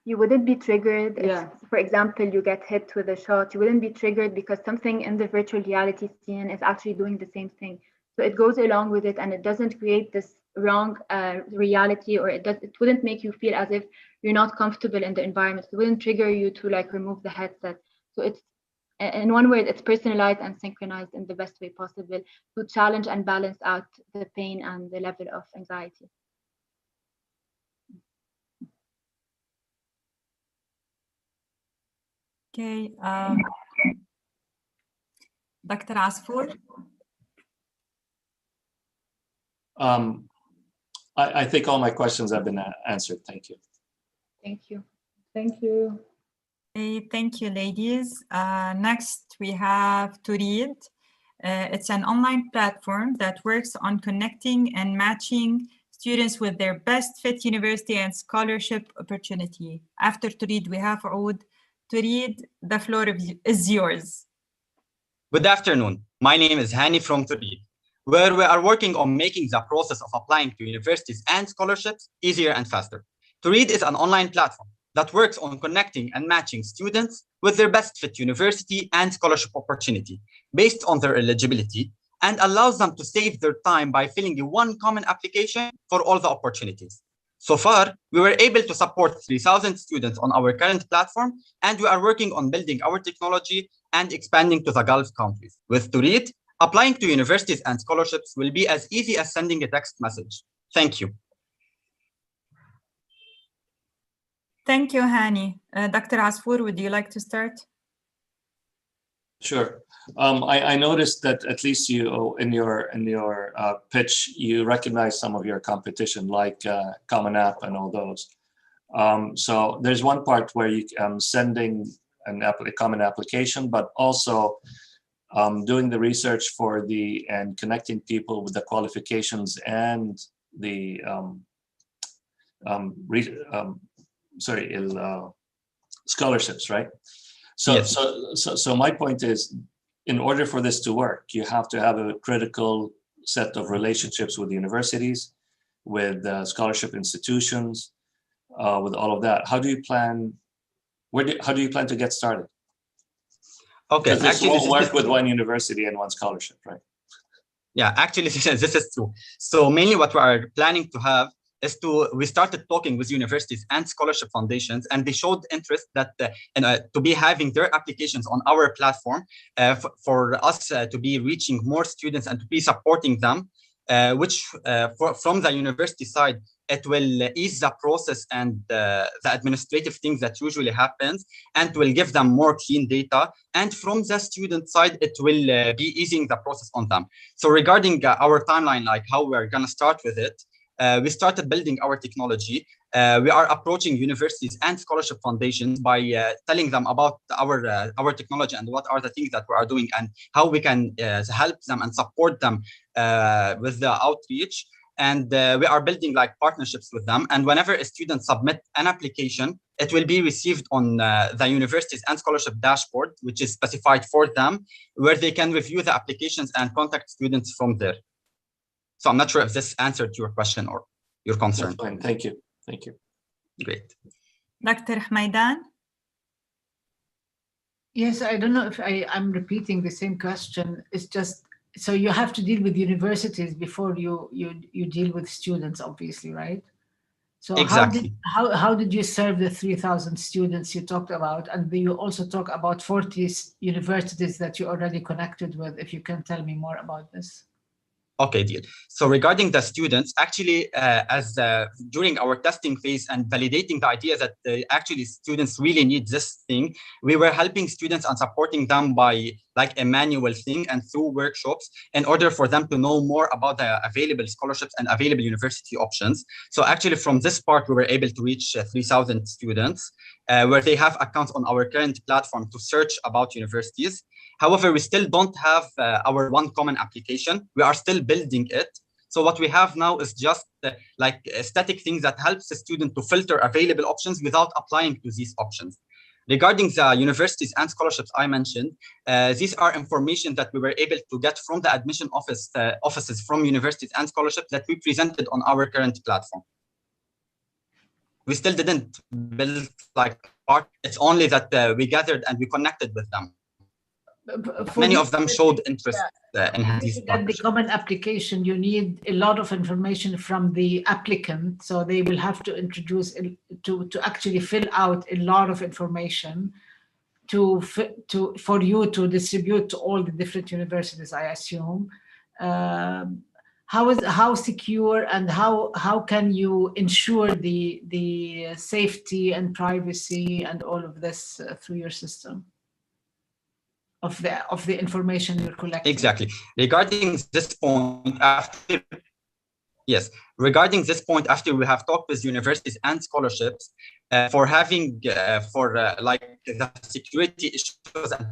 you wouldn't be triggered if, for example, you get hit with a shot. You wouldn't be triggered because something in the virtual reality scene is actually doing the same thing. So it goes along with it, and it doesn't create this wrong reality, or it wouldn't make you feel as if you're not comfortable in the environment. It wouldn't trigger you to like remove the headset. So it's, in one word, it's personalized and synchronized in the best way possible to challenge and balance out the pain and the level of anxiety. Okay, Dr. Asfour. I think all my questions have been answered. Thank you. Thank you. Thank you. Okay, thank you, ladies. Next, we have Turid. It's an online platform that works on connecting and matching students with their best fit university and scholarship opportunity. After Turid, we have Oud. Turid, the floor is yours. Good afternoon. My name is Hani from Turid, where we are working on making the process of applying to universities and scholarships easier and faster. Turid is an online platform that works on connecting and matching students with their best fit university and scholarship opportunity based on their eligibility, and allows them to save their time by filling in one common application for all the opportunities. So far, we were able to support 3,000 students on our current platform, and we are working on building our technology and expanding to the Gulf countries. With Turid, applying to universities and scholarships will be as easy as sending a text message. Thank you. Thank you, Hani. Dr. Asfour, would you like to start? Sure. I noticed that at least you, in your pitch, you recognize some of your competition, like Common App and all those. So there's one part where you sending a common application, but also doing the research for and connecting people with the qualifications and the scholarships, right? So, yes. So my point is, in order for this to work, you have to have a critical set of relationships with universities, with scholarship institutions, with all of that. How do you plan How do you plan to get started? Okay, Because this won't work with one university and one scholarship, right? Yeah, actually, this is true. So mainly what we are planning to have is we started talking with universities and scholarship foundations, and they showed interest that to be having their applications on our platform for us to be reaching more students and to be supporting them, which from the university side, it will ease the process and the administrative things that usually happens, and will give them more clean data. And from the student side, it will be easing the process on them. So regarding our timeline, like how we're going to start with it, we started building our technology. We are approaching universities and scholarship foundations by telling them about our technology and what are the things that we are doing and how we can help them and support them with the outreach. And we are building like partnerships with them. And whenever a student submit an application, it will be received on the universities and scholarship dashboard, which is specified for them, where they can review the applications and contact students from there. So I'm not sure if this answered your question or your concern. That's fine. Thank you. Thank you. Great. Dr. Hamaidan? Yes, I don't know if I'm repeating the same question. It's just, so you have to deal with universities before you deal with students, obviously, right? So exactly. How did you serve the 3,000 students you talked about? And you also talk about 40 universities that you already connected with, if you can tell me more about this. Okay, deal. So regarding the students, actually, during our testing phase and validating the idea that actually students really need this thing, we were helping students and supporting them by like a manual thing and through workshops in order for them to know more about the available scholarships and available university options. So actually from this part, we were able to reach 3,000 students where they have accounts on our current platform to search about universities. However, we still don't have our one common application. We are still building it. So what we have now is just like static things that helps the student to filter available options without applying to these options. Regarding the universities and scholarships I mentioned, these are information that we were able to get from the admission offices from universities and scholarships that we presented on our current platform. We still didn't build like part. It's only that we gathered and we connected with them. Many of them showed interest in these to get the common application, you need a lot of information from the applicant. So they will have to introduce to actually fill out a lot of information for you to distribute to all the different universities, I assume. How secure and how can you ensure the safety and privacy and all of this through your system? Of the information you're collecting. Exactly. Regarding this point, after we have talked with universities and scholarships for having like the security issues, and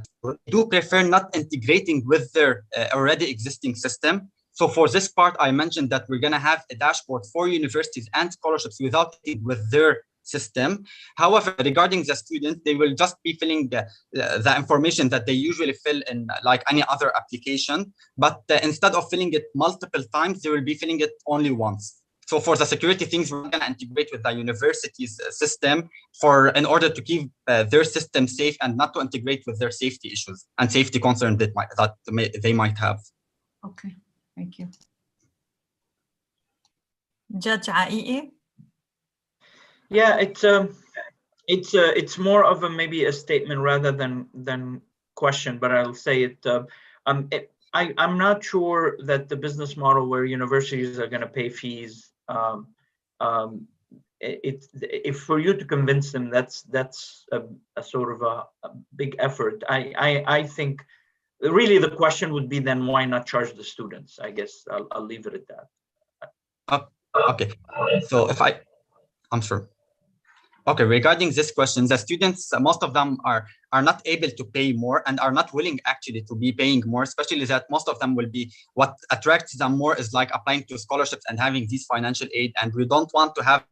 do prefer not integrating with their already existing system. So for this part, I mentioned that we're going to have a dashboard for universities and scholarships without it with their system. However, regarding the students, they will just be filling the information that they usually fill in like any other application, but instead of filling it multiple times, they will be filling it only once. So for the security things, we're going to integrate with the university's system in order to keep their system safe and not to integrate with their safety issues and safety concerns that they might have. Okay, thank you. Judge Ai'i? Yeah, it's more of maybe a statement rather than question, but I'll say it. I'm not sure that the business model where universities are going to pay fees. If for you to convince them, that's a sort of a big effort. I think really the question would be then why not charge the students? I guess I'll leave it at that. Okay, so I'm sure. Okay, regarding this question, the students, most of them are not able to pay more and are not willing actually to be paying more, especially that most of them will be, what attracts them more is like applying to scholarships and having these financial aid. And we don't want to have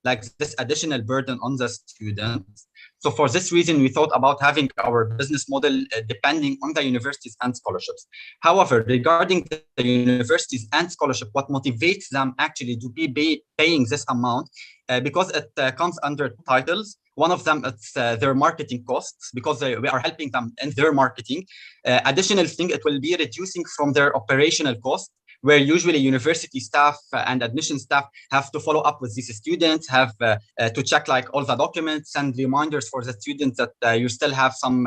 like this additional burden on the students. So for this reason, we thought about having our business model depending on the universities and scholarships. However, regarding the universities and scholarship, what motivates them actually to be paying this amount, because it comes under titles. One of them is their marketing costs, because we are helping them in their marketing. Additional thing, it will be reducing from their operational cost, where usually university staff and admission staff have to follow up with these students, have to check like all the documents and reminders for the students that you still have some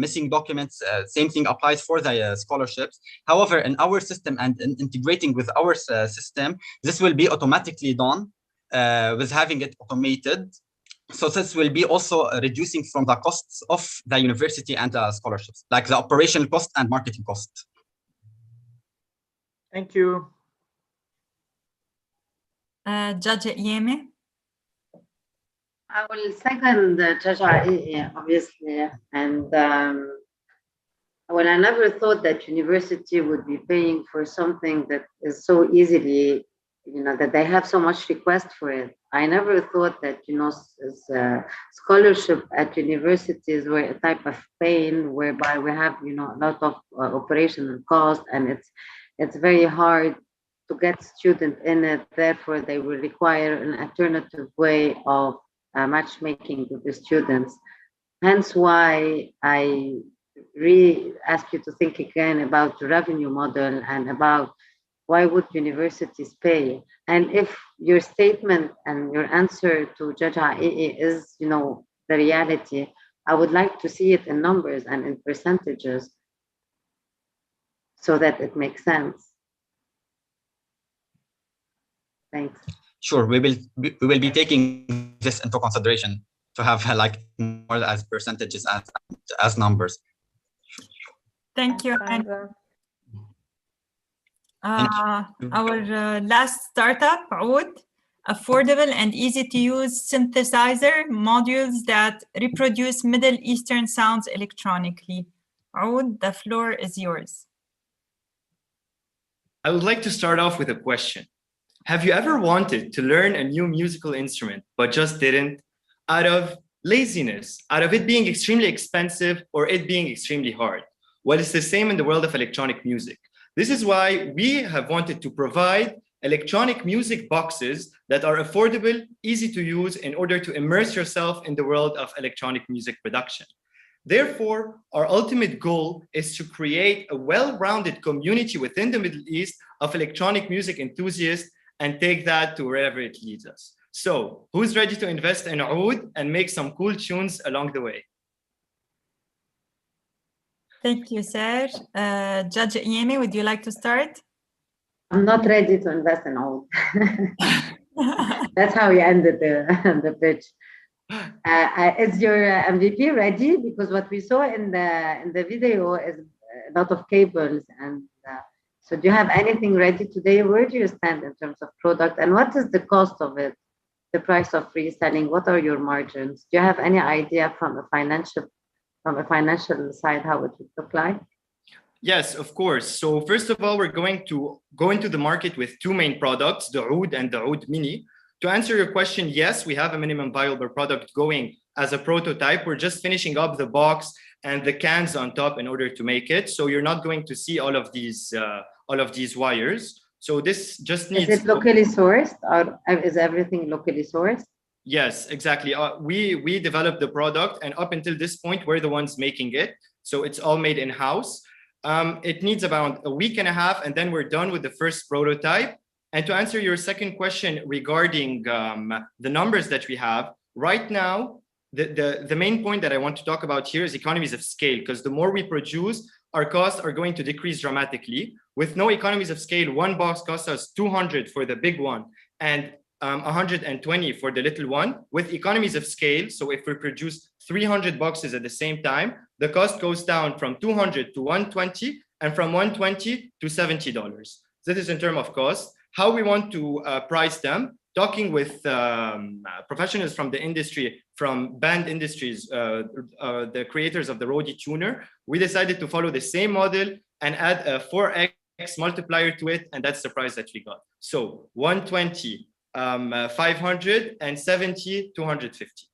missing documents. Same thing applies for the scholarships. However, in our system and in integrating with our system, this will be automatically done with having it automated. So this will be also reducing from the costs of the university and the scholarships, like the operational cost and marketing cost. Thank you. Judge Yeme. I will second Judge Ai, obviously. And well, I never thought that university would be paying for something that is so easily, that they have so much request for it. I never thought that, scholarship at universities were a type of pain whereby we have, a lot of operational cost, and it's very hard to get students in it. Therefore, they will require an alternative way of matchmaking with the students. Hence why I really ask you to think again about the revenue model and about why would universities pay. And if your statement and your answer to Judge Ai is, the reality, I would like to see it in numbers and in percentages so that it makes sense. Thanks. Sure, we will be taking this into consideration to have like more as percentages as numbers. Thank you. Our last startup, Oud, affordable and easy to use synthesizer modules that reproduce Middle Eastern sounds electronically. Oud, the floor is yours. I would like to start off with a question. Have you ever wanted to learn a new musical instrument, but just didn't? Out of laziness, out of it being extremely expensive or it being extremely hard? Well, it's the same in the world of electronic music. This is why we have wanted to provide electronic music boxes that are affordable, easy to use in order to immerse yourself in the world of electronic music production. Therefore, our ultimate goal is to create a well-rounded community within the Middle East of electronic music enthusiasts and take that to wherever it leads us. So, who's ready to invest in Oud and make some cool tunes along the way? Thank you, sir. Judge Yemi, would you like to start? I'm not ready to invest in Oud. That's how you ended the pitch. Is your MVP ready? Because what we saw in the video is a lot of cables, and so do you have anything ready today? Where do you stand in terms of product, and what is the cost of it? The price of reselling? What are your margins? Do you have any idea from a financial side how it would look like? Yes, of course. So first of all, we're going to go into the market with two main products, the Oud and the Oud Mini. To answer your question, yes, we have a minimum viable product going as a prototype. We're just finishing up the box and the cans on top in order to make it. So you're not going to see all of these wires. So this just needs. Is it locally sourced, or is everything locally sourced? Yes, exactly. We developed the product, and up until this point, we're the ones making it. So it's all made in-house. It needs about a week and a half, and then we're done with the first prototype. And to answer your second question regarding the numbers that we have, right now, the main point that I want to talk about here is economies of scale, because the more we produce, our costs are going to decrease dramatically. With no economies of scale, one box costs us 200 for the big one and 120 for the little one. With economies of scale, so if we produce 300 boxes at the same time, the cost goes down from 200 to 120 and from 120 to $70. This is in terms of cost. How we want to price them, talking with professionals from the industry, from band industries, the creators of the Rodi tuner, we decided to follow the same model and add a 4x multiplier to it, and that's the price that we got. So 120, 500, and 70, 250.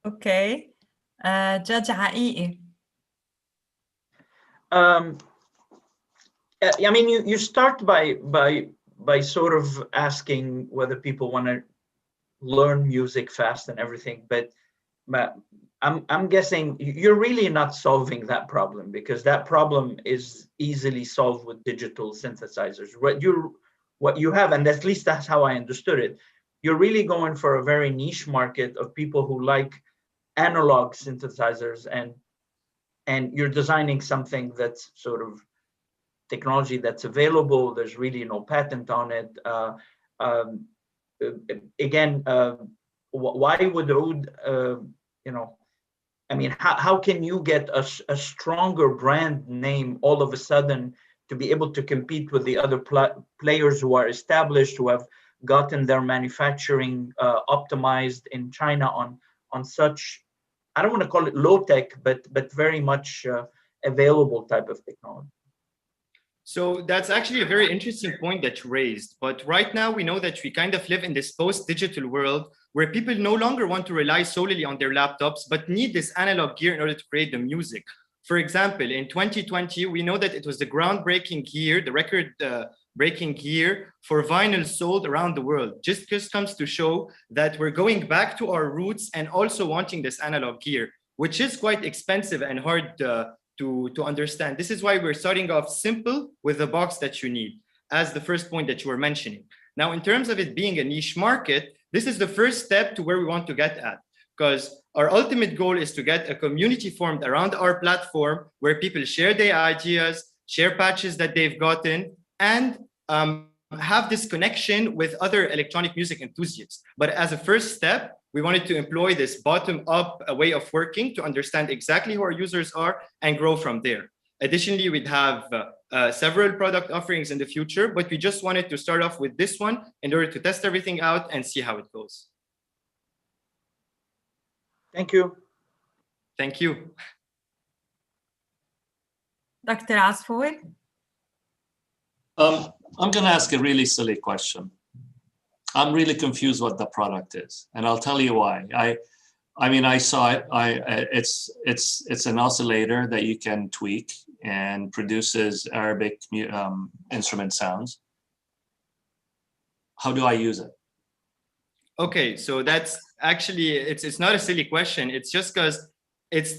Okay. Judge Ai. I mean, you start by sort of asking whether people want to learn music fast and everything, but I'm guessing you're really not solving that problem, because that problem is easily solved with digital synthesizers. What you have, and at least that's how I understood it, you're really going for a very niche market of people who like analog synthesizers, and you're designing something that's sort of technology that's available. There's really no patent on it. Again, why would Oud, I mean, how can you get a stronger brand name all of a sudden to be able to compete with the other players who are established, who have gotten their manufacturing optimized in China on such, I don't want to call it low tech, but very much available type of technology? So that's actually a very interesting point that you raised. But right now we know that we kind of live in this post-digital world where people no longer want to rely solely on their laptops, but need this analog gear in order to create the music. For example, in 2020, we know that it was the groundbreaking year, the record-breaking year for vinyl sold around the world. Just comes to show that we're going back to our roots and also wanting this analog gear, which is quite expensive and hard to understand. This is why we're starting off simple with the box that you need, as the first point that you were mentioning. Now, in terms of it being a niche market, this is the first step to where we want to get at, because our ultimate goal is to get a community formed around our platform where people share their ideas, share patches that they've gotten, and have this connection with other electronic music enthusiasts. But as a first step, we wanted to employ this bottom-up way of working to understand exactly who our users are and grow from there. Additionally, we'd have several product offerings in the future, but we just wanted to start off with this one in order to test everything out and see how it goes. Thank you. Thank you. Dr. Asfour? I'm going to ask a really silly question. I'm really confused what the product is, and I'll tell you why. I mean, I saw it. It's an oscillator that you can tweak and produces Arabic instrument sounds. How do I use it? Okay, so that's actually, it's not a silly question. It's just because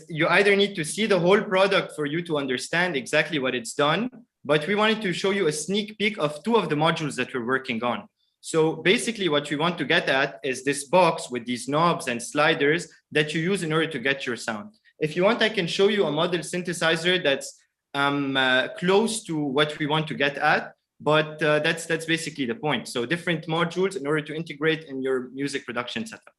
you either need to see the whole product for you to understand exactly what it's done, but we wanted to show you a sneak peek of two of the modules that we're working on. So basically what we want to get at is this box with these knobs and sliders that you use in order to get your sound. If you want, I can show you a model synthesizer that's close to what we want to get at, but that's basically the point. So different modules in order to integrate in your music production setup.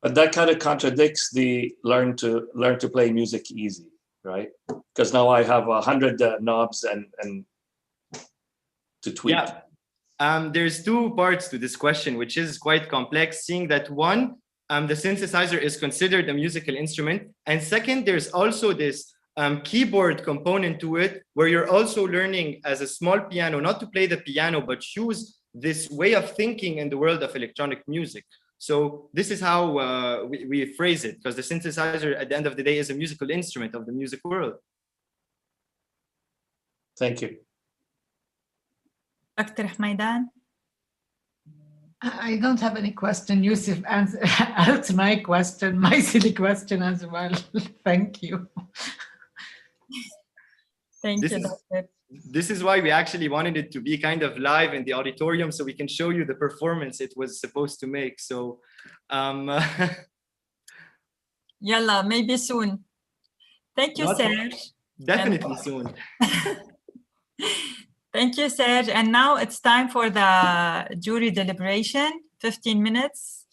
But that kind of contradicts the learn to play music easy, right? Because now I have 100 knobs and to tweak. Yeah. There's two parts to this question, which is quite complex, seeing that one, the synthesizer is considered a musical instrument. And second, there's also this keyboard component to it, where you're also learning as a small piano, not to play the piano, but use this way of thinking in the world of electronic music. So this is how we phrase it, because the synthesizer at the end of the day is a musical instrument of the music world. Thank you. Dr. Hmaidan? I don't have any question. Yusuf answered my question, my silly question as well. Thank you. Thank you, Doctor. This is why we actually wanted it to be kind of live in the auditorium, so we can show you the performance it was supposed to make. So, Yalla, maybe soon. Thank you, Serge. Definitely soon. Thank you, Serge. And now it's time for the jury deliberation, 15 minutes.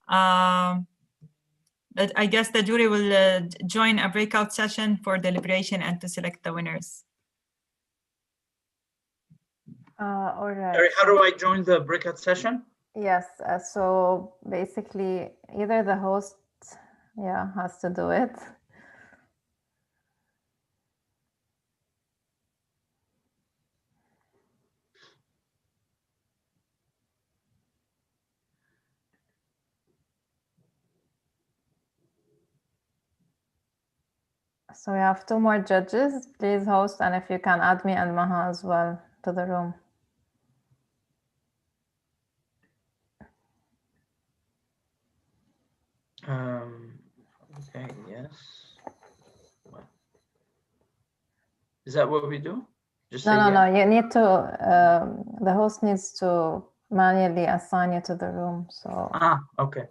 But I guess the jury will join a breakout session for deliberation and to select the winners. All right. Sorry, how do I join the breakout session? Yes, so basically either the host, has to do it. So we have 2 more judges. Please host, and if you can add me and Maha as well to the room. Okay, yes. Is that what we do? Just No. You need to, the host needs to manually assign you to the room. So. Okay.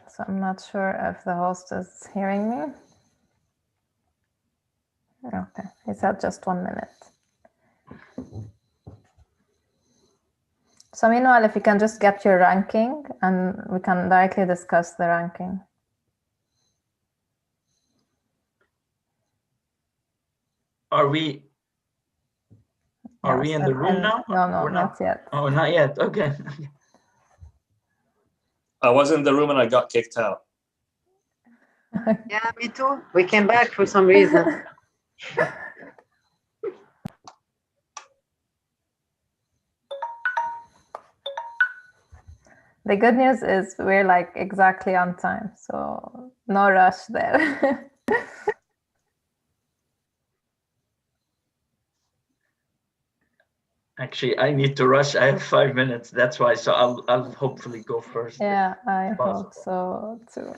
So I'm not sure if the host is hearing me. Okay, he said just 1 minute. So meanwhile, if you can just get your ranking and we can directly discuss the ranking. Are we in the room now? No, not yet. Oh, not yet. Okay. I was in the room and I got kicked out. Yeah, me too. We came back for some reason. The good news is we're like exactly on time, so no rush there. Actually, I need to rush. I have 5 minutes. That's why. So I'll hopefully go first. Yeah, I hope so too.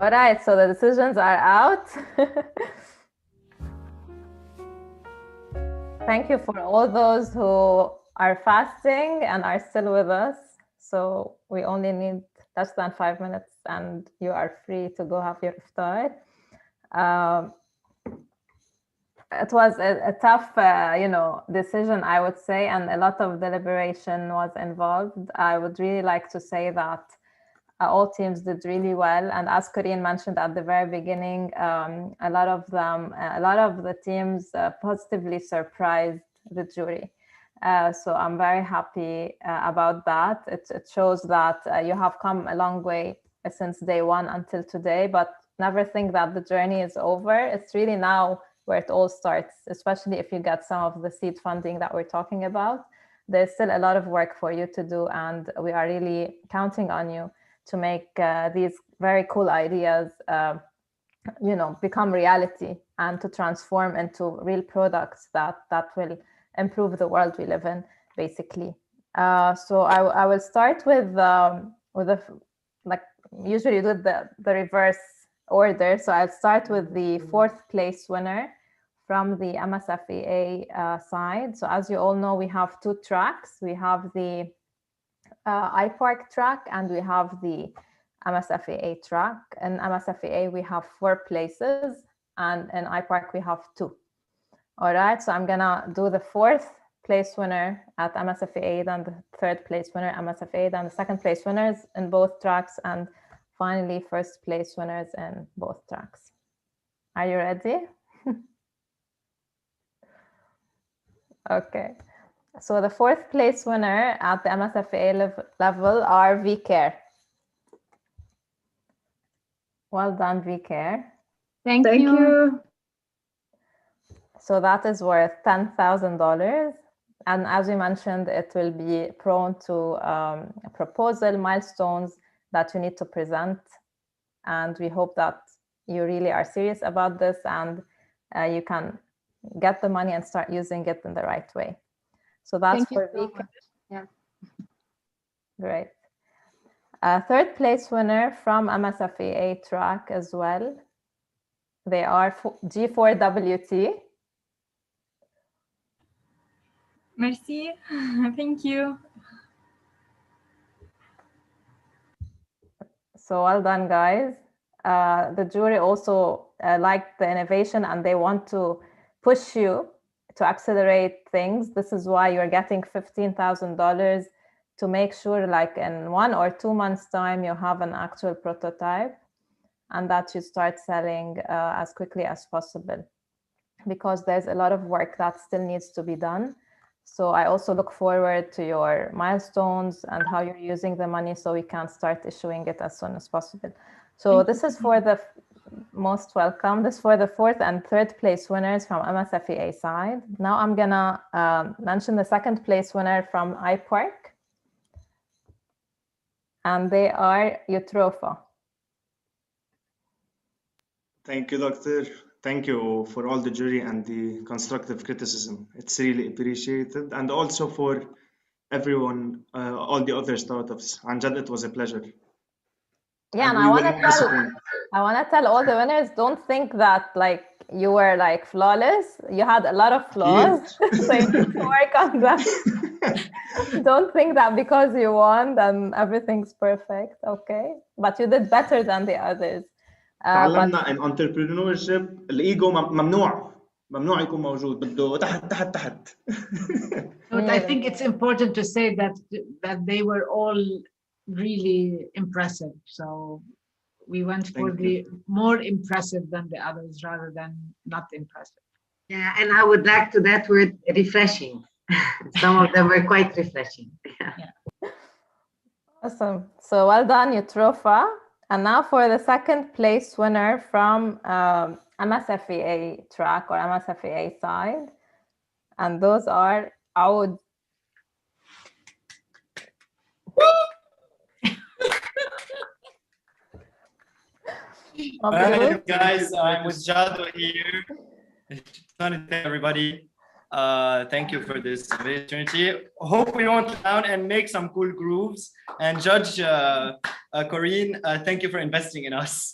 All right, so the decisions are out. Thank you for all those who are fasting and are still with us. So we only need less than 5 minutes and you are free to go have your iftar. It was a tough, decision, I would say, and a lot of deliberation was involved. I would really like to say that all teams did really well. And as Corinne mentioned at the very beginning, a lot of the teams positively surprised the jury. So I'm very happy about that. It shows that you have come a long way since day one until today, but never think that the journey is over. It's really now where it all starts, especially if you get some of the seed funding that we're talking about. There's still a lot of work for you to do, and we are really counting on you to make these very cool ideas become reality and to transform into real products that will improve the world we live in, basically. So I will start with usually you do the reverse order. So I'll start with the 4th place winner from the MSFEA side. So as you all know, we have 2 tracks. We have the iPark track and we have the MSFEA track. In MSFEA, we have 4 places, and in iPark, we have 2. All right, so I'm gonna do the 4th place winner at MSFEA, then the 3rd place winner MSFEA, then the 2nd place winners in both tracks, and finally 1st place winners in both tracks. Are you ready? Okay. So the 4th place winner at the MSFEA level are VCare. Well done, VCare. Thank you. So that is worth $10,000. And as we mentioned, it will be prone to proposal milestones that you need to present. And we hope that you really are serious about this and you can get the money and start using it in the right way. So that's for VCare. Yeah. Great. 3rd place winner from MSFEA track as well. They are G4WT. Merci. Thank you. So well done, guys. The jury also liked the innovation and they want to push you to accelerate things. This is why you're getting $15,000 to make sure like in 1 or 2 months time, you have an actual prototype and that you start selling as quickly as possible, because there's a lot of work that still needs to be done. So I also look forward to your milestones and how you're using the money so we can start issuing it as soon as possible. So this is for the most welcome. This is for the 4th and 3rd place winners from MSFEA side. Now I'm gonna mention the 2nd place winner from iPark. And they are Eutrofa. Thank you, Doctor. Thank you for all the jury and the constructive criticism. It's really appreciated. And also for everyone, all the other startups. Anjad, it was a pleasure. Yeah, and I want to tell all the winners, don't think that like you were like flawless. You had a lot of flaws. So you need to work on that. Don't think that because you won, then everything's perfect. Okay, but you did better than the others. تعلمنا in entrepreneurship الإيجو ممنوع يكون موجود، بده تحت. But I think it's important to say that they were all really impressive. So we went for the more impressive than the others rather than not impressive. Yeah, and I would like to that word refreshing. Some of them were quite refreshing. Yeah. Awesome. So well done, Eutrofa. And now for the 2nd place winner from MSFEA track or MSFEA side. And those are AUB. Hi guys, I'm with Jado here. Everybody, thank you for this opportunity. Hope we won't down and make some cool grooves and judge Corinne, thank you for investing in us.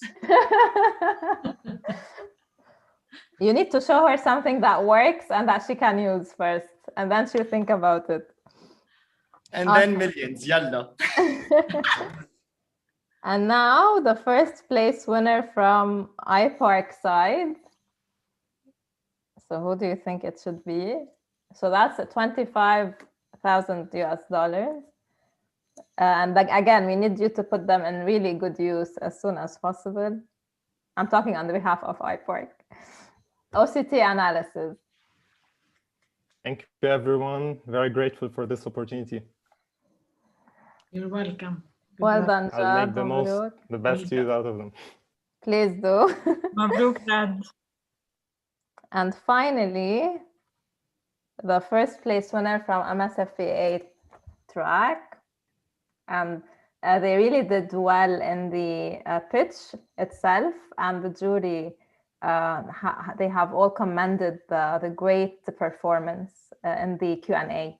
You need to show her something that works and that she can use first, and then she'll think about it. And then millions, yalla. And now the first place winner from iPark side. So who do you think it should be? So that's $25,000 US. And like, again, we need you to put them in really good use as soon as possible. I'm talking on behalf of iPark. OCT analysis. Thank you, everyone. Very grateful for this opportunity. You're welcome. Well done, I'll Jad. make the best use out of them. Please do. Mabruk, Jad. And finally, the first place winner from MSFEA track. And they really did well in the pitch itself, and the jury, they have all commended the great performance in the Q&A,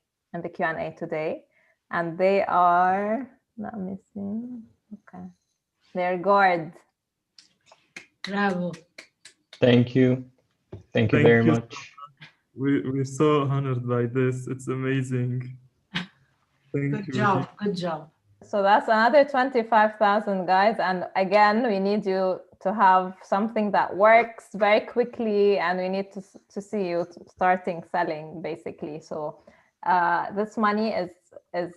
today. And they are, let me see, okay. They're Gord. Bravo. Thank you. Thank you very much. We're so honored by this. It's amazing. Thank you. Good job. So that's another 25,000, guys. And again, we need you to have something that works very quickly, and we need to see you starting selling, basically. So this money is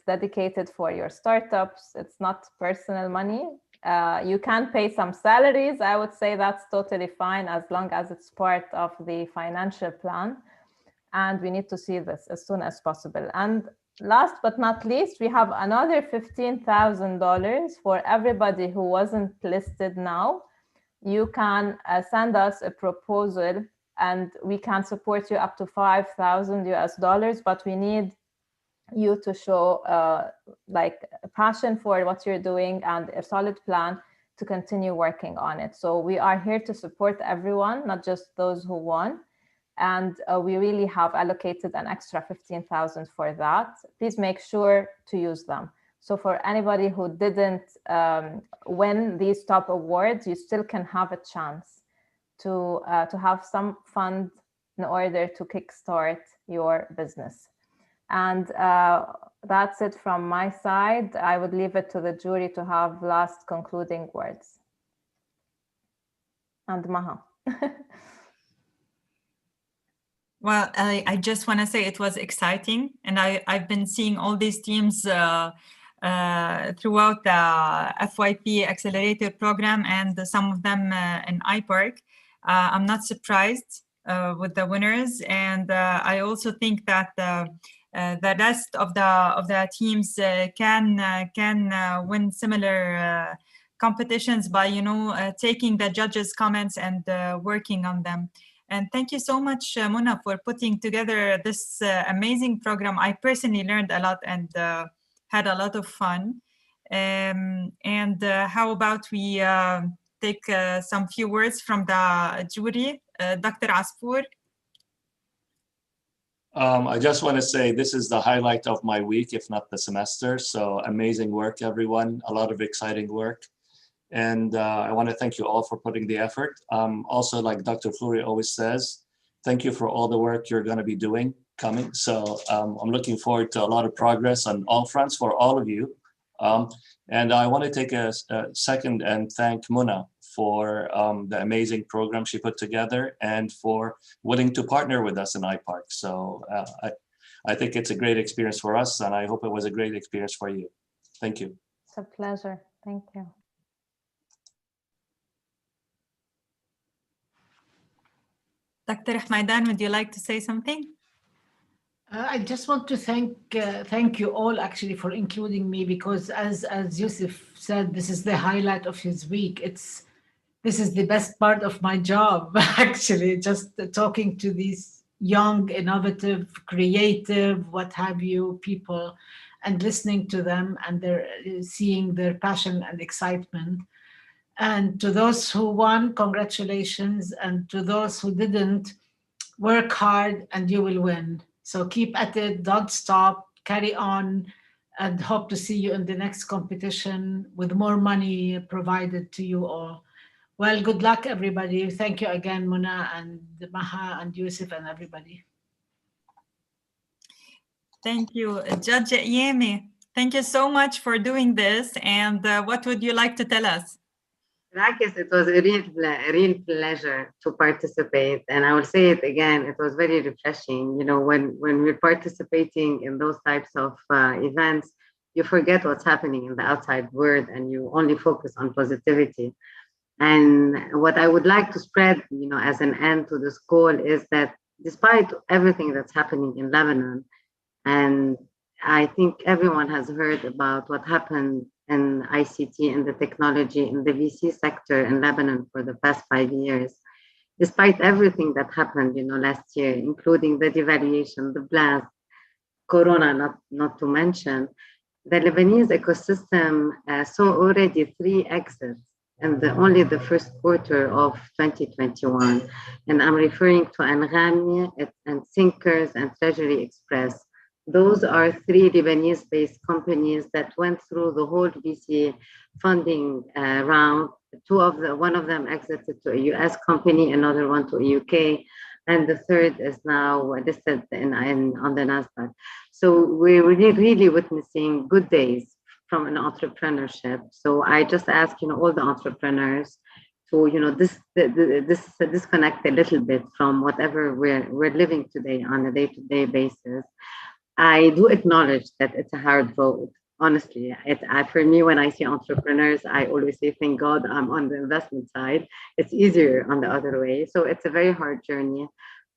dedicated for your startups. It's not personal money. You can pay some salaries. I would say that's totally fine as long as it's part of the financial plan. And we need to see this as soon as possible. And last but not least, we have another $15,000 for everybody who wasn't listed now. You can send us a proposal and we can support you up to $5,000 US, but we need you to show like a passion for what you're doing and a solid plan to continue working on it. So we are here to support everyone, not just those who won. And we really have allocated an extra 15,000 for that. Please make sure to use them. So for anybody who didn't win these top awards, you still can have a chance to have some fund in order to kickstart your business. And that's it from my side. I would leave it to the jury to have last concluding words. And Maha. Well, I just want to say it was exciting, and I've been seeing all these teams throughout the FYP Accelerator program, and some of them in iPark. I'm not surprised with the winners, and I also think that the rest of the teams can win similar competitions by taking the judges' comments and working on them. And thank you so much, Mona, for putting together this amazing program. I personally learned a lot and had a lot of fun. And how about we take some few words from the jury, Dr. Aspour? I just want to say this is the highlight of my week, if not the semester. So amazing work, everyone. A lot of exciting work. And I want to thank you all for putting the effort. Also, like Dr. Fleury always says, thank you for all the work you're going to be doing coming. So I'm looking forward to a lot of progress on all fronts for all of you. And I want to take a second and thank Mona for the amazing program she put together and for willing to partner with us in iPark. So I think it's a great experience for us, and I hope it was a great experience for you. Thank you. It's a pleasure. Thank you. Dr. Ahmaidan, would you like to say something? I just want to thank you all actually for including me, because as Yusuf said, this is the highlight of his week. This is the best part of my job, actually, just talking to these young, innovative, creative, what have you, people, and listening to them and seeing their passion and excitement. And to those who won, congratulations. And to those who didn't, work hard and you will win. So keep at it, don't stop, carry on. and hope to see you in the next competition with more money provided to you all. Well, good luck, everybody. Thank you again, Mona and Maha and Yusuf and everybody. Thank you. Judge Yemi, thank you so much for doing this. And what would you like to tell us? Rakis, it was a real pleasure to participate. And I will say it again, it was very refreshing. You know, when we're participating in those types of events, you forget what's happening in the outside world and you only focus on positivity. And what I would like to spread, you know, as an end to this call is that despite everything that's happening in Lebanon, and I think everyone has heard about what happened in ICT, in the technology, in the VC sector in Lebanon for the past 5 years. Despite everything that happened, you know, last year, including the devaluation, the blast, Corona, not to mention, the Lebanese ecosystem saw already 3 exits in only the first quarter of 2021. And I'm referring to Anghami and Sinkers and Treasury Express. Those are 3 Lebanese-based companies that went through the whole VC funding round. One of them exited to a US company, another one to a UK, and the third is now listed on the NASDAQ. So we're really witnessing good days from an entrepreneurship. So I just ask, you know, all the entrepreneurs to, you know, disconnect a little bit from whatever we're living today on a day-to-day basis. I do acknowledge that it's a hard road. Honestly, for me, when I see entrepreneurs, I always say, thank God I'm on the investment side. It's easier on the other way. So it's a very hard journey,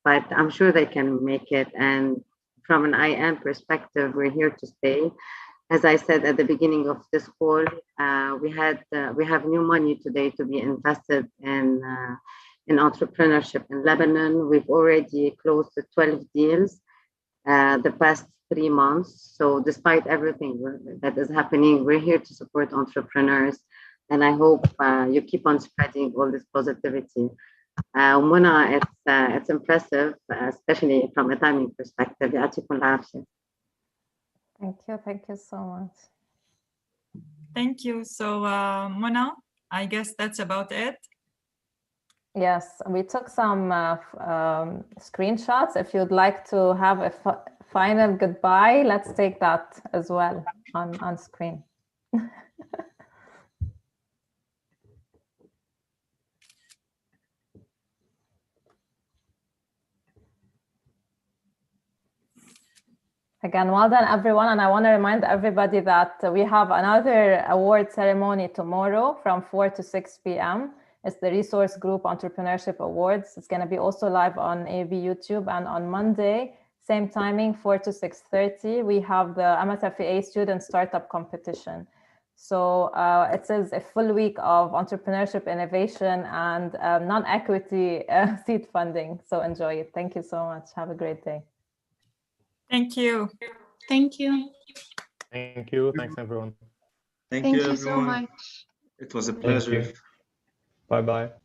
but I'm sure they can make it. And from an IM perspective, we're here to stay. As I said at the beginning of this call, we have new money today to be invested in entrepreneurship in Lebanon. We've already closed the 12 deals the past 3 months. So despite everything that is happening, we're here to support entrepreneurs. And I hope you keep on spreading all this positivity. Mona, it's impressive, especially from a timing perspective. Thank you so much. Thank you. So Mona, I guess that's about it. Yes, we took some screenshots. If you'd like to have a final goodbye, let's take that as well on screen. Again, well done, everyone. And I want to remind everybody that we have another award ceremony tomorrow from 4 to 6 p.m. It's the Resource Group Entrepreneurship Awards. It's going to be also live on AUB YouTube. And on Monday, same timing, 4 to 6:30, we have the MSFEA Student Startup Competition. So it is a full week of entrepreneurship, innovation, and non-equity seed funding. So enjoy it. Thank you so much. Have a great day. Thank you. Thank you. Thank you. Thanks, everyone. Thank you, everyone. so much. It was a pleasure. Bye-bye.